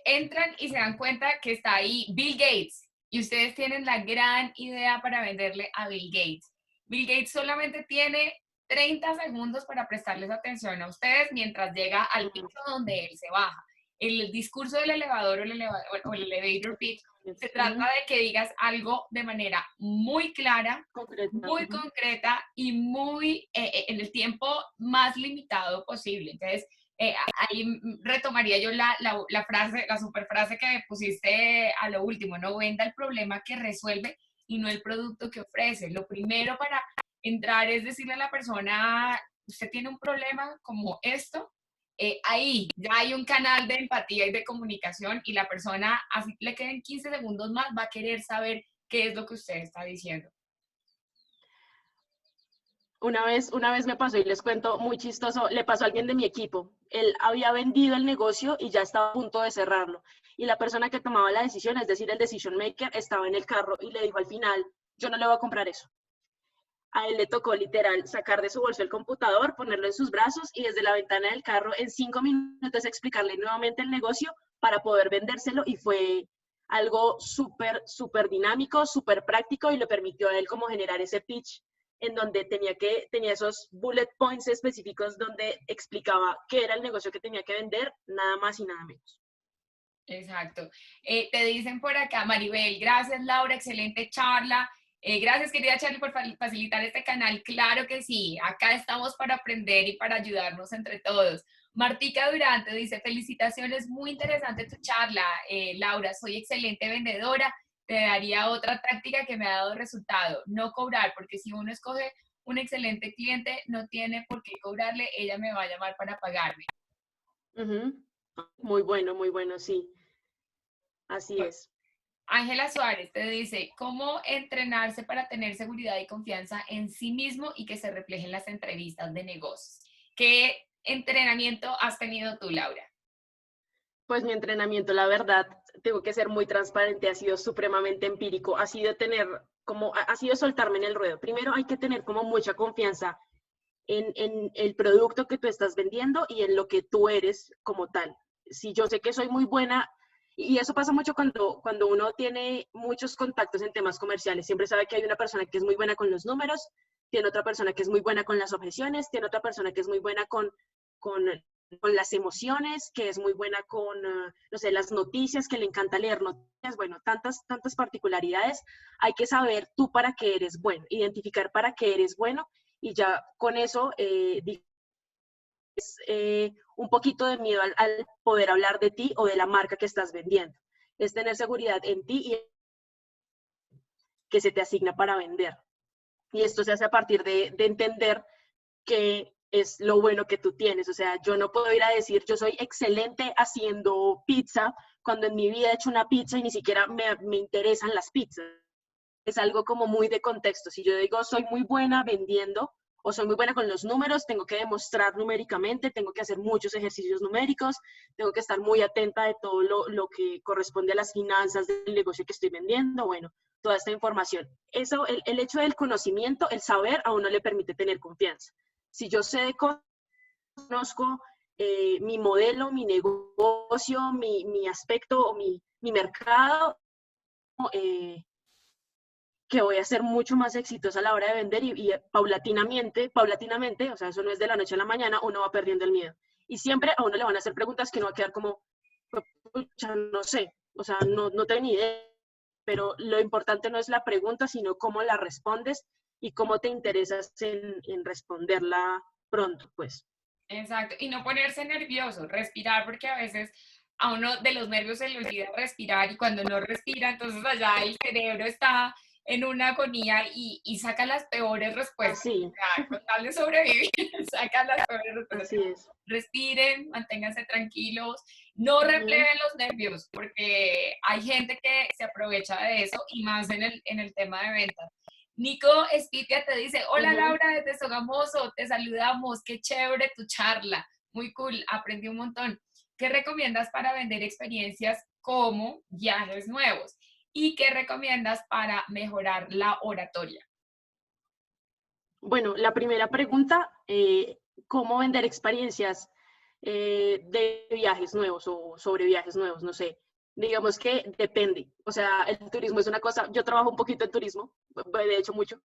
entran y se dan cuenta que está ahí Bill Gates y ustedes tienen la gran idea para venderle a Bill Gates. Bill Gates solamente tiene 30 segundos para prestarles atención a ustedes mientras llega al piso donde él se baja. El discurso del elevador o el elevator pitch se trata de que digas algo de manera muy clara, muy concreta y muy en el tiempo más limitado posible. Entonces, ahí retomaría yo la frase, la super frase que me pusiste a lo último, no venda el problema que resuelve y no el producto que ofrece. Lo primero para entrar es decirle a la persona, usted tiene un problema como esto, ahí ya hay un canal de empatía y de comunicación y la persona, así le queden 15 segundos más, va a querer saber qué es lo que usted está diciendo. Una vez me pasó y les cuento muy chistoso, le pasó a alguien de mi equipo. Él había vendido el negocio y ya estaba a punto de cerrarlo. Y la persona que tomaba la decisión, es decir, el decision maker, estaba en el carro y le dijo al final, yo no le voy a comprar eso. A él le tocó literal sacar de su bolso el computador, ponerlo en sus brazos y desde la ventana del carro en 5 minutos explicarle nuevamente el negocio para poder vendérselo y fue algo súper dinámico, súper práctico y le permitió a él como generar ese pitch en donde tenía esos bullet points específicos donde explicaba qué era el negocio que tenía que vender, nada más y nada menos. Exacto. Te dicen por acá, Maribel, gracias Laura, excelente charla. Gracias querida Charlie por facilitar este canal. Claro que sí, acá estamos para aprender y para ayudarnos entre todos. Martica Durante dice, felicitaciones, muy interesante tu charla, Laura, soy excelente vendedora. Te daría otra táctica que me ha dado resultado, no cobrar, porque si uno escoge un excelente cliente, no tiene por qué cobrarle, ella me va a llamar para pagarme. Muy bueno, sí. Así es. Ángela Suárez te dice, ¿cómo entrenarse para tener seguridad y confianza en sí mismo y que se refleje en las entrevistas de negocios? ¿Qué entrenamiento has tenido tú, Laura? Pues mi entrenamiento, la verdad, tengo que ser muy transparente, ha sido supremamente empírico, ha sido soltarme en el ruedo. Primero hay que tener como mucha confianza en el producto que tú estás vendiendo y en lo que tú eres como tal. Si yo sé que soy muy buena, y eso pasa mucho cuando uno tiene muchos contactos en temas comerciales, siempre sabe que hay una persona que es muy buena con los números, tiene otra persona que es muy buena con las objeciones, tiene otra persona que es muy buena con las emociones, que es muy buena con, no sé, las noticias, que le encanta leer noticias, bueno, tantas particularidades. Hay que saber tú para qué eres bueno, identificar para qué eres bueno y ya con eso un poquito de miedo al poder hablar de ti o de la marca que estás vendiendo. Es tener seguridad en ti y que se te asigna para vender. Y esto se hace a partir de entender que es lo bueno que tú tienes. O sea, yo no puedo ir a decir, yo soy excelente haciendo pizza, cuando en mi vida he hecho una pizza y ni siquiera me interesan las pizzas. Es algo como muy de contexto. Si yo digo, soy muy buena vendiendo o soy muy buena con los números, tengo que demostrar numéricamente, tengo que hacer muchos ejercicios numéricos, tengo que estar muy atenta de todo lo que corresponde a las finanzas del negocio que estoy vendiendo, bueno, toda esta información. Eso, el hecho del conocimiento, el saber, a uno le permite tener confianza. Si yo sé de cosas, conozco mi modelo, mi negocio, mi aspecto o mi mercado, que voy a ser mucho más exitosa a la hora de vender y paulatinamente, o sea, eso no es de la noche a la mañana, uno va perdiendo el miedo. Y siempre a uno le van a hacer preguntas que no va a quedar como, no sé, o sea, no tengo ni idea, pero lo importante no es la pregunta, sino cómo la respondes y cómo te interesas en responderla pronto, pues. Exacto, y no ponerse nervioso, respirar, porque a veces a uno de los nervios se le olvida respirar y cuando no respira, entonces allá el cerebro está en una agonía y sacan las peores respuestas. Así, O sea, con tal de sobrevivir, sacan las peores respuestas. así es. Respiren, manténganse tranquilos, no repleguen los nervios, porque hay gente que se aprovecha de eso y más en el tema de ventas. Nico Espitia te dice, hola Laura desde Sogamoso, te saludamos, qué chévere tu charla, muy cool, aprendí un montón. ¿Qué recomiendas para vender experiencias como viajes nuevos? ¿Y qué recomiendas para mejorar la oratoria? Bueno, la primera pregunta, ¿cómo vender experiencias de viajes nuevos o sobre viajes nuevos? No sé, digamos que depende. O sea, el turismo es una cosa, yo trabajo un poquito en turismo, de hecho mucho.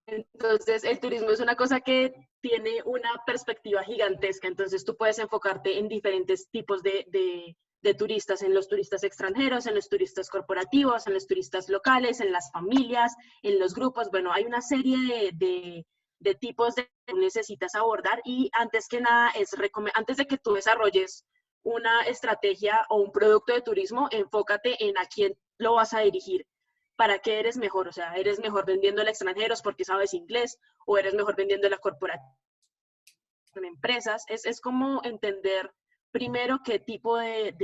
Entonces, el turismo es una cosa que tiene una perspectiva gigantesca, entonces tú puedes enfocarte en diferentes tipos de turistas, en los turistas extranjeros, en los turistas corporativos, en los turistas locales, en las familias, en los grupos. Bueno, hay una serie de tipos que necesitas abordar y antes que nada, antes de que tú desarrolles una estrategia o un producto de turismo, enfócate en a quién lo vas a dirigir. ¿Para qué eres mejor? O sea, ¿eres mejor vendiéndole a extranjeros porque sabes inglés? ¿O eres mejor vendiéndole a corporativos, en empresas? Es como entender primero qué tipo de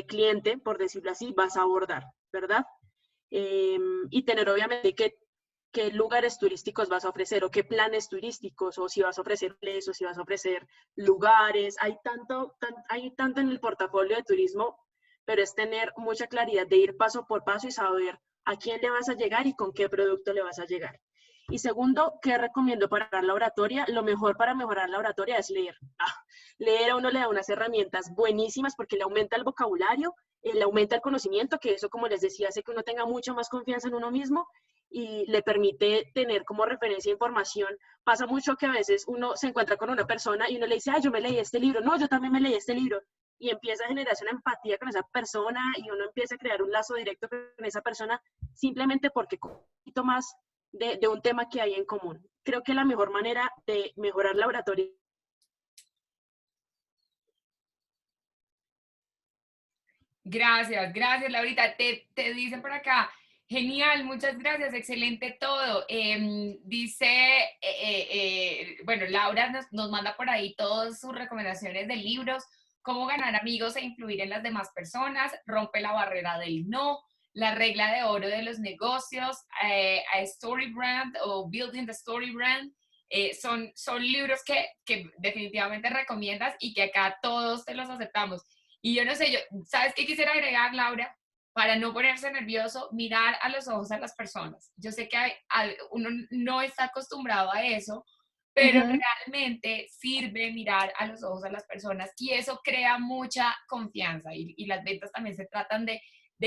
cliente, por decirlo así, vas a abordar, ¿verdad? Y tener obviamente qué lugares turísticos vas a ofrecer o qué planes turísticos, o si vas a ofrecer o si vas a ofrecer lugares. Hay tanto en el portafolio de turismo, pero es tener mucha claridad de ir paso por paso y saber a quién le vas a llegar y con qué producto le vas a llegar. Y segundo, ¿qué recomiendo para mejorar la oratoria? Lo mejor para mejorar la oratoria es leer. Leer a uno le da unas herramientas buenísimas porque le aumenta el vocabulario, le aumenta el conocimiento, que eso, como les decía, hace que uno tenga mucha más confianza en uno mismo y le permite tener como referencia información. Pasa mucho que a veces uno se encuentra con una persona y uno le dice, yo me leí este libro. No, yo también me leí este libro. Y empieza a generarse una empatía con esa persona y uno empieza a crear un lazo directo con esa persona simplemente porque un poquito más de un tema que hay en común. Creo que la mejor manera de mejorar la oratoria. Gracias, gracias Laurita. Te dicen por acá, genial, muchas gracias, excelente todo. Dice, bueno, Laura nos manda por ahí todas sus recomendaciones de libros, cómo ganar amigos e influir en las demás personas, rompe la barrera del no, la regla de oro de los negocios, a Story Brand o Building the Story Brand. Son libros que definitivamente recomiendas y que acá todos te los aceptamos. Y yo no sé, ¿sabes qué quisiera agregar, Laura? Para no ponerse nervioso, mirar a los ojos a las personas. Yo sé que uno no está acostumbrado a eso, pero realmente sirve mirar a los ojos a las personas y eso crea mucha confianza y las ventas también se tratan de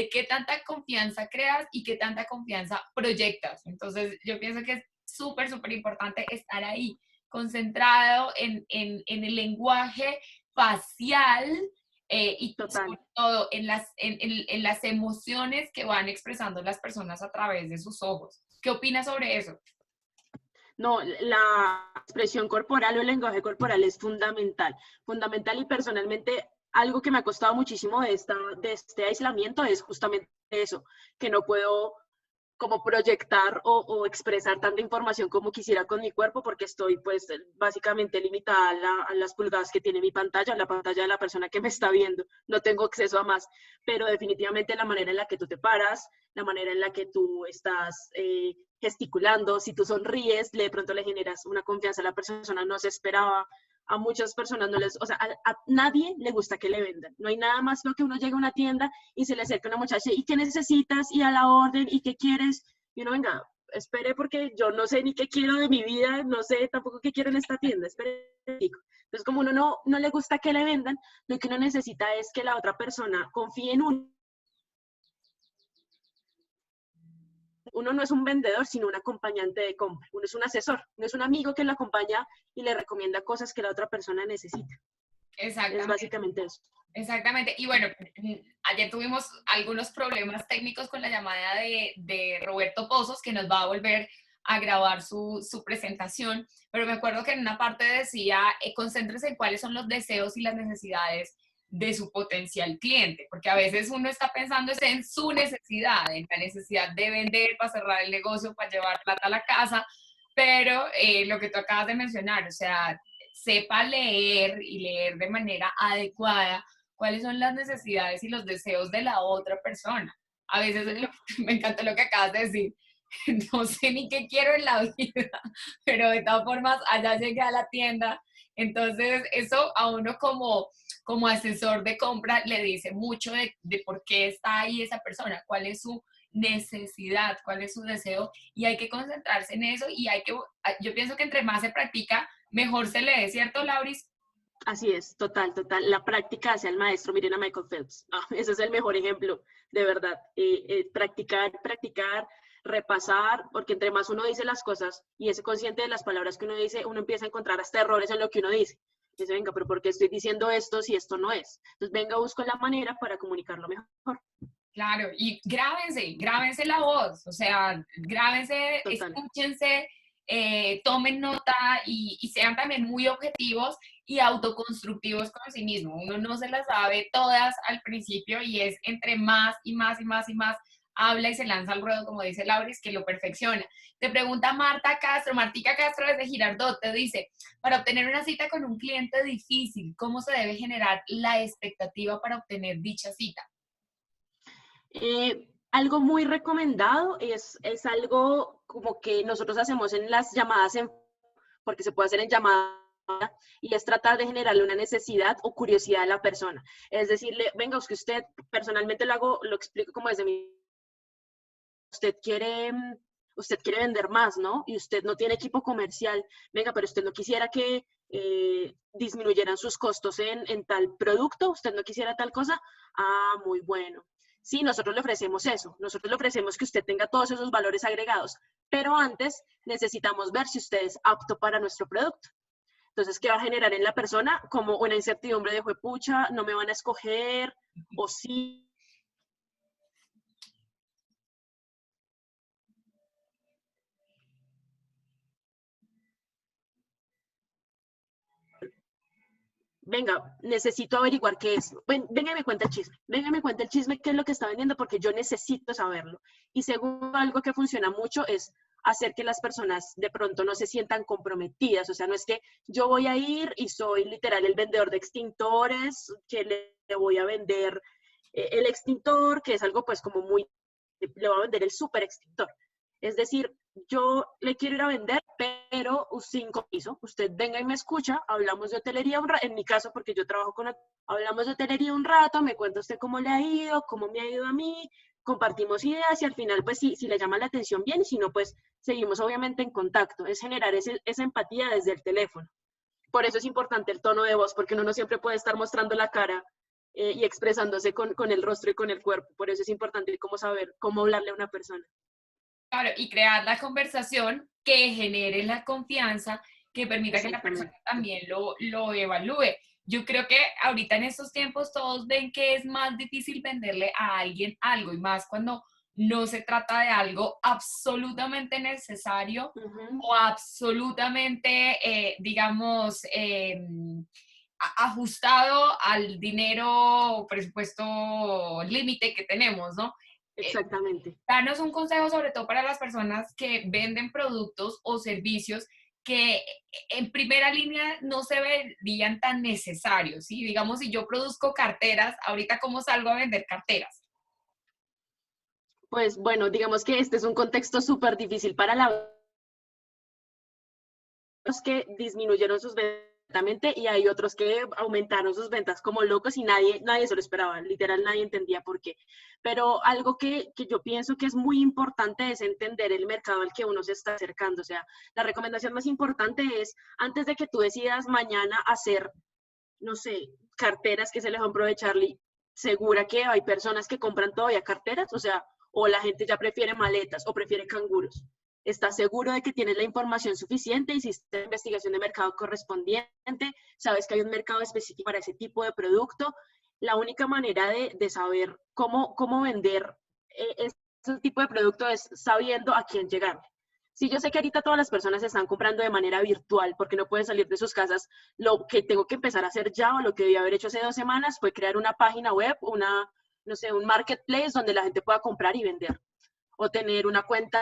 qué tanta confianza creas y qué tanta confianza proyectas. Entonces, yo pienso que es súper, súper importante estar ahí, concentrado en el lenguaje facial y Total. sobre todo en las emociones que van expresando las personas a través de sus ojos. ¿Qué opinas sobre eso? No, la expresión corporal o el lenguaje corporal es fundamental, fundamental y personalmente algo que me ha costado muchísimo de este aislamiento es justamente eso, que no puedo como proyectar o expresar tanta información como quisiera con mi cuerpo porque estoy pues básicamente limitada a las pulgadas que tiene mi pantalla, la pantalla de la persona que me está viendo. No tengo acceso a más, pero definitivamente la manera en la que tú te paras, la manera en la que tú estás gesticulando, si tú sonríes, de pronto le generas una confianza a la persona, no se esperaba. A muchas personas no les, o sea, a nadie le gusta que le vendan. No hay nada más que uno llegue a una tienda y se le acerca una muchacha, ¿y qué necesitas? Y a la orden, ¿y qué quieres? Y uno, venga, espere porque yo no sé ni qué quiero de mi vida, no sé tampoco qué quiero en esta tienda, espere. Entonces, como uno no le gusta que le vendan, lo que uno necesita es que la otra persona confíe en uno. Uno no es un vendedor, sino un acompañante de compra. Uno es un asesor, uno es un amigo que lo acompaña y le recomienda cosas que la otra persona necesita. Exactamente. Es básicamente eso. Exactamente. Y bueno, ayer tuvimos algunos problemas técnicos con la llamada de Roberto Pozos, que nos va a volver a grabar su presentación, pero me acuerdo que en una parte decía, concéntrese en cuáles son los deseos y las necesidades de su potencial cliente, porque a veces uno está pensando es en su necesidad, en la necesidad de vender para cerrar el negocio, para llevar plata a la casa, pero lo que tú acabas de mencionar, o sea, sepa leer y leer de manera adecuada cuáles son las necesidades y los deseos de la otra persona. A veces me encanta lo que acabas de decir, no sé ni qué quiero en la vida, pero de todas formas allá llegué a la tienda. Entonces eso a uno como asesor de compra le dice mucho de por qué está ahí esa persona, cuál es su necesidad, cuál es su deseo, y hay que concentrarse en eso y yo pienso que entre más se practica, mejor se lee, ¿cierto, Lauris? Así es, total, total. La práctica hacia el maestro. Miren a Michael Phelps. Ese es el mejor ejemplo, de verdad. Practicar, practicar, repasar, porque entre más uno dice las cosas y es consciente de las palabras que uno dice, uno empieza a encontrar hasta errores en lo que uno dice. Dice, venga, pero ¿por qué estoy diciendo esto si esto no es? Entonces, venga, busco la manera para comunicarlo mejor. Claro, y grábense la voz, o sea, grábense, Total. escúchense, tomen nota y sean también muy objetivos y autoconstructivos con sí mismo. Uno no se las sabe todas al principio y es entre más y más y más y más habla y se lanza al ruedo, como dice Lauris, que lo perfecciona. Te pregunta Martica Castro desde Girardot, te dice, para obtener una cita con un cliente difícil, ¿cómo se debe generar la expectativa para obtener dicha cita? Algo muy recomendado es algo como que nosotros hacemos en las llamadas, porque se puede hacer en llamada, y es tratar de generarle una necesidad o curiosidad a la persona. Es decirle, venga, es que usted, personalmente lo explico como desde mi, usted quiere vender más, ¿no? Y usted no tiene equipo comercial, venga, pero usted no quisiera que disminuyeran sus costos en tal producto, usted no quisiera tal cosa, muy bueno. Sí, nosotros le ofrecemos eso, nosotros le ofrecemos que usted tenga todos esos valores agregados, pero antes necesitamos ver si usted es apto para nuestro producto. Entonces, ¿qué va a generar en la persona? Como una incertidumbre de, juepucha, no me van a escoger, o sí. Venga, necesito averiguar qué es. Venga y me cuenta el chisme. Venga y me cuenta el chisme, qué es lo que está vendiendo, porque yo necesito saberlo. Y segundo, algo que funciona mucho es hacer que las personas de pronto no se sientan comprometidas. O sea, no es que yo voy a ir y soy literal el vendedor de extintores, que le voy a vender el extintor, que es algo pues como muy, le voy a vender el super extintor. Es decir, yo le quiero ir a vender, pero sin compromiso. Usted venga y me escucha, hablamos de hotelería un rato, en mi caso, porque yo trabajo hablamos de hotelería un rato, me cuenta usted cómo le ha ido, cómo me ha ido a mí, compartimos ideas y al final, pues si le llama la atención, bien, y si no, pues seguimos obviamente en contacto. Es generar esa empatía desde el teléfono. Por eso es importante el tono de voz, porque uno no siempre puede estar mostrando la cara y expresándose con el rostro y con el cuerpo. Por eso es importante cómo saber cómo hablarle a una persona. Claro, y crear la conversación que genere la confianza, que permita que la persona también lo evalúe. Yo creo que ahorita en estos tiempos todos ven que es más difícil venderle a alguien algo, y más cuando no se trata de algo absolutamente necesario o absolutamente, digamos, ajustado al dinero o presupuesto límite que tenemos, ¿no? Exactamente. Danos un consejo sobre todo para las personas que venden productos o servicios que en primera línea no se verían tan necesarios, ¿sí? Digamos, si yo produzco carteras, ahorita ¿cómo salgo a vender carteras? Pues bueno, digamos que este es un contexto súper difícil para los que disminuyeron sus ventas y hay otros que aumentaron sus ventas como locos y nadie se lo esperaba, literal nadie entendía por qué. Pero algo que yo pienso que es muy importante es entender el mercado al que uno se está acercando. O sea, la recomendación más importante es, antes de que tú decidas mañana hacer, no sé, carteras que se les va a aprovechar, segura que hay personas que compran todavía carteras, o sea, o la gente ya prefiere maletas o prefiere canguros. ¿Estás seguro de que tienes la información suficiente? ¿Hiciste la investigación de mercado correspondiente? ¿Sabes que hay un mercado específico para ese tipo de producto? La única manera de saber cómo vender ese tipo de producto es sabiendo a quién llegar. Si yo sé que ahorita todas las personas están comprando de manera virtual porque no pueden salir de sus casas, lo que tengo que empezar a hacer ya o lo que debí haber hecho hace 2 semanas fue crear una página web, no sé, un marketplace donde la gente pueda comprar y vender. O tener una cuenta,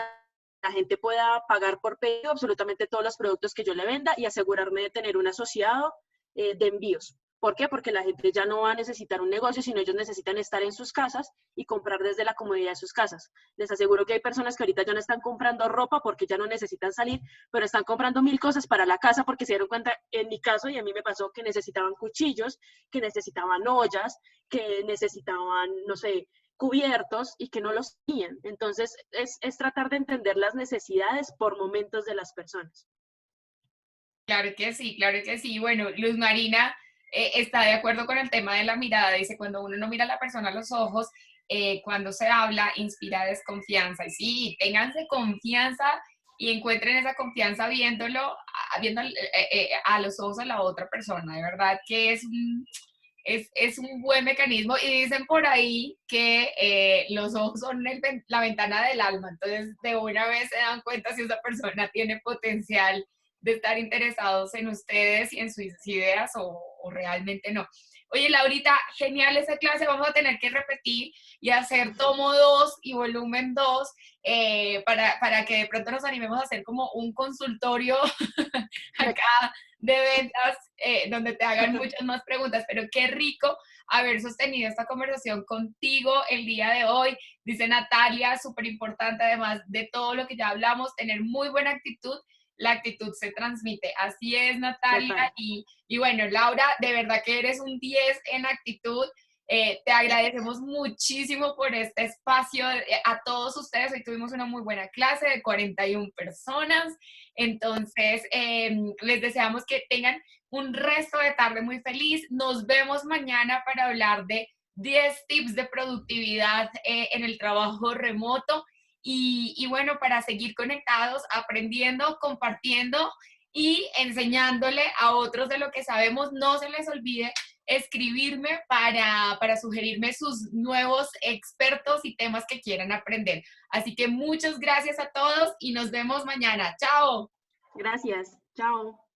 la gente pueda pagar por pedido absolutamente todos los productos que yo le venda y asegurarme de tener un asociado de envíos. ¿Por qué? Porque la gente ya no va a necesitar un negocio, sino ellos necesitan estar en sus casas y comprar desde la comodidad de sus casas. Les aseguro que hay personas que ahorita ya no están comprando ropa porque ya no necesitan salir, pero están comprando 1000 cosas para la casa porque se dieron cuenta, en mi caso, y a mí me pasó, que necesitaban cuchillos, que necesitaban ollas, que necesitaban, no sé, cubiertos y que no los tenían. Entonces, es tratar de entender las necesidades por momentos de las personas. Claro que sí, claro que sí. Bueno, Luz Marina está de acuerdo con el tema de la mirada. Dice, cuando uno no mira a la persona a los ojos, cuando se habla, inspira desconfianza. Y sí, ténganse confianza y encuentren esa confianza viendo a los ojos a la otra persona. De verdad que es un buen mecanismo. Y dicen por ahí que los ojos son la ventana del alma. Entonces, de una vez se dan cuenta si esa persona tiene potencial de estar interesados en ustedes y en sus ideas o realmente no. Oye, Laurita, genial esa clase, vamos a tener que repetir y hacer tomo 2 y volumen 2 para que de pronto nos animemos a hacer como un consultorio acá de ventas donde te hagan muchas más preguntas, pero qué rico haber sostenido esta conversación contigo el día de hoy. Dice Natalia, súper importante además de todo lo que ya hablamos, tener muy buena actitud. La actitud se transmite. Así es, Natalia. Y bueno, Laura, de verdad que eres un 10 en actitud. Te agradecemos muchísimo por este espacio. A todos ustedes, hoy tuvimos una muy buena clase de 41 personas. Entonces, les deseamos que tengan un resto de tarde muy feliz. Nos vemos mañana para hablar de 10 tips de productividad en el trabajo remoto. Y bueno, para seguir conectados, aprendiendo, compartiendo y enseñándole a otros de lo que sabemos. No se les olvide escribirme para sugerirme sus nuevos expertos y temas que quieran aprender. Así que muchas gracias a todos y nos vemos mañana. ¡Chao! Gracias. Chao.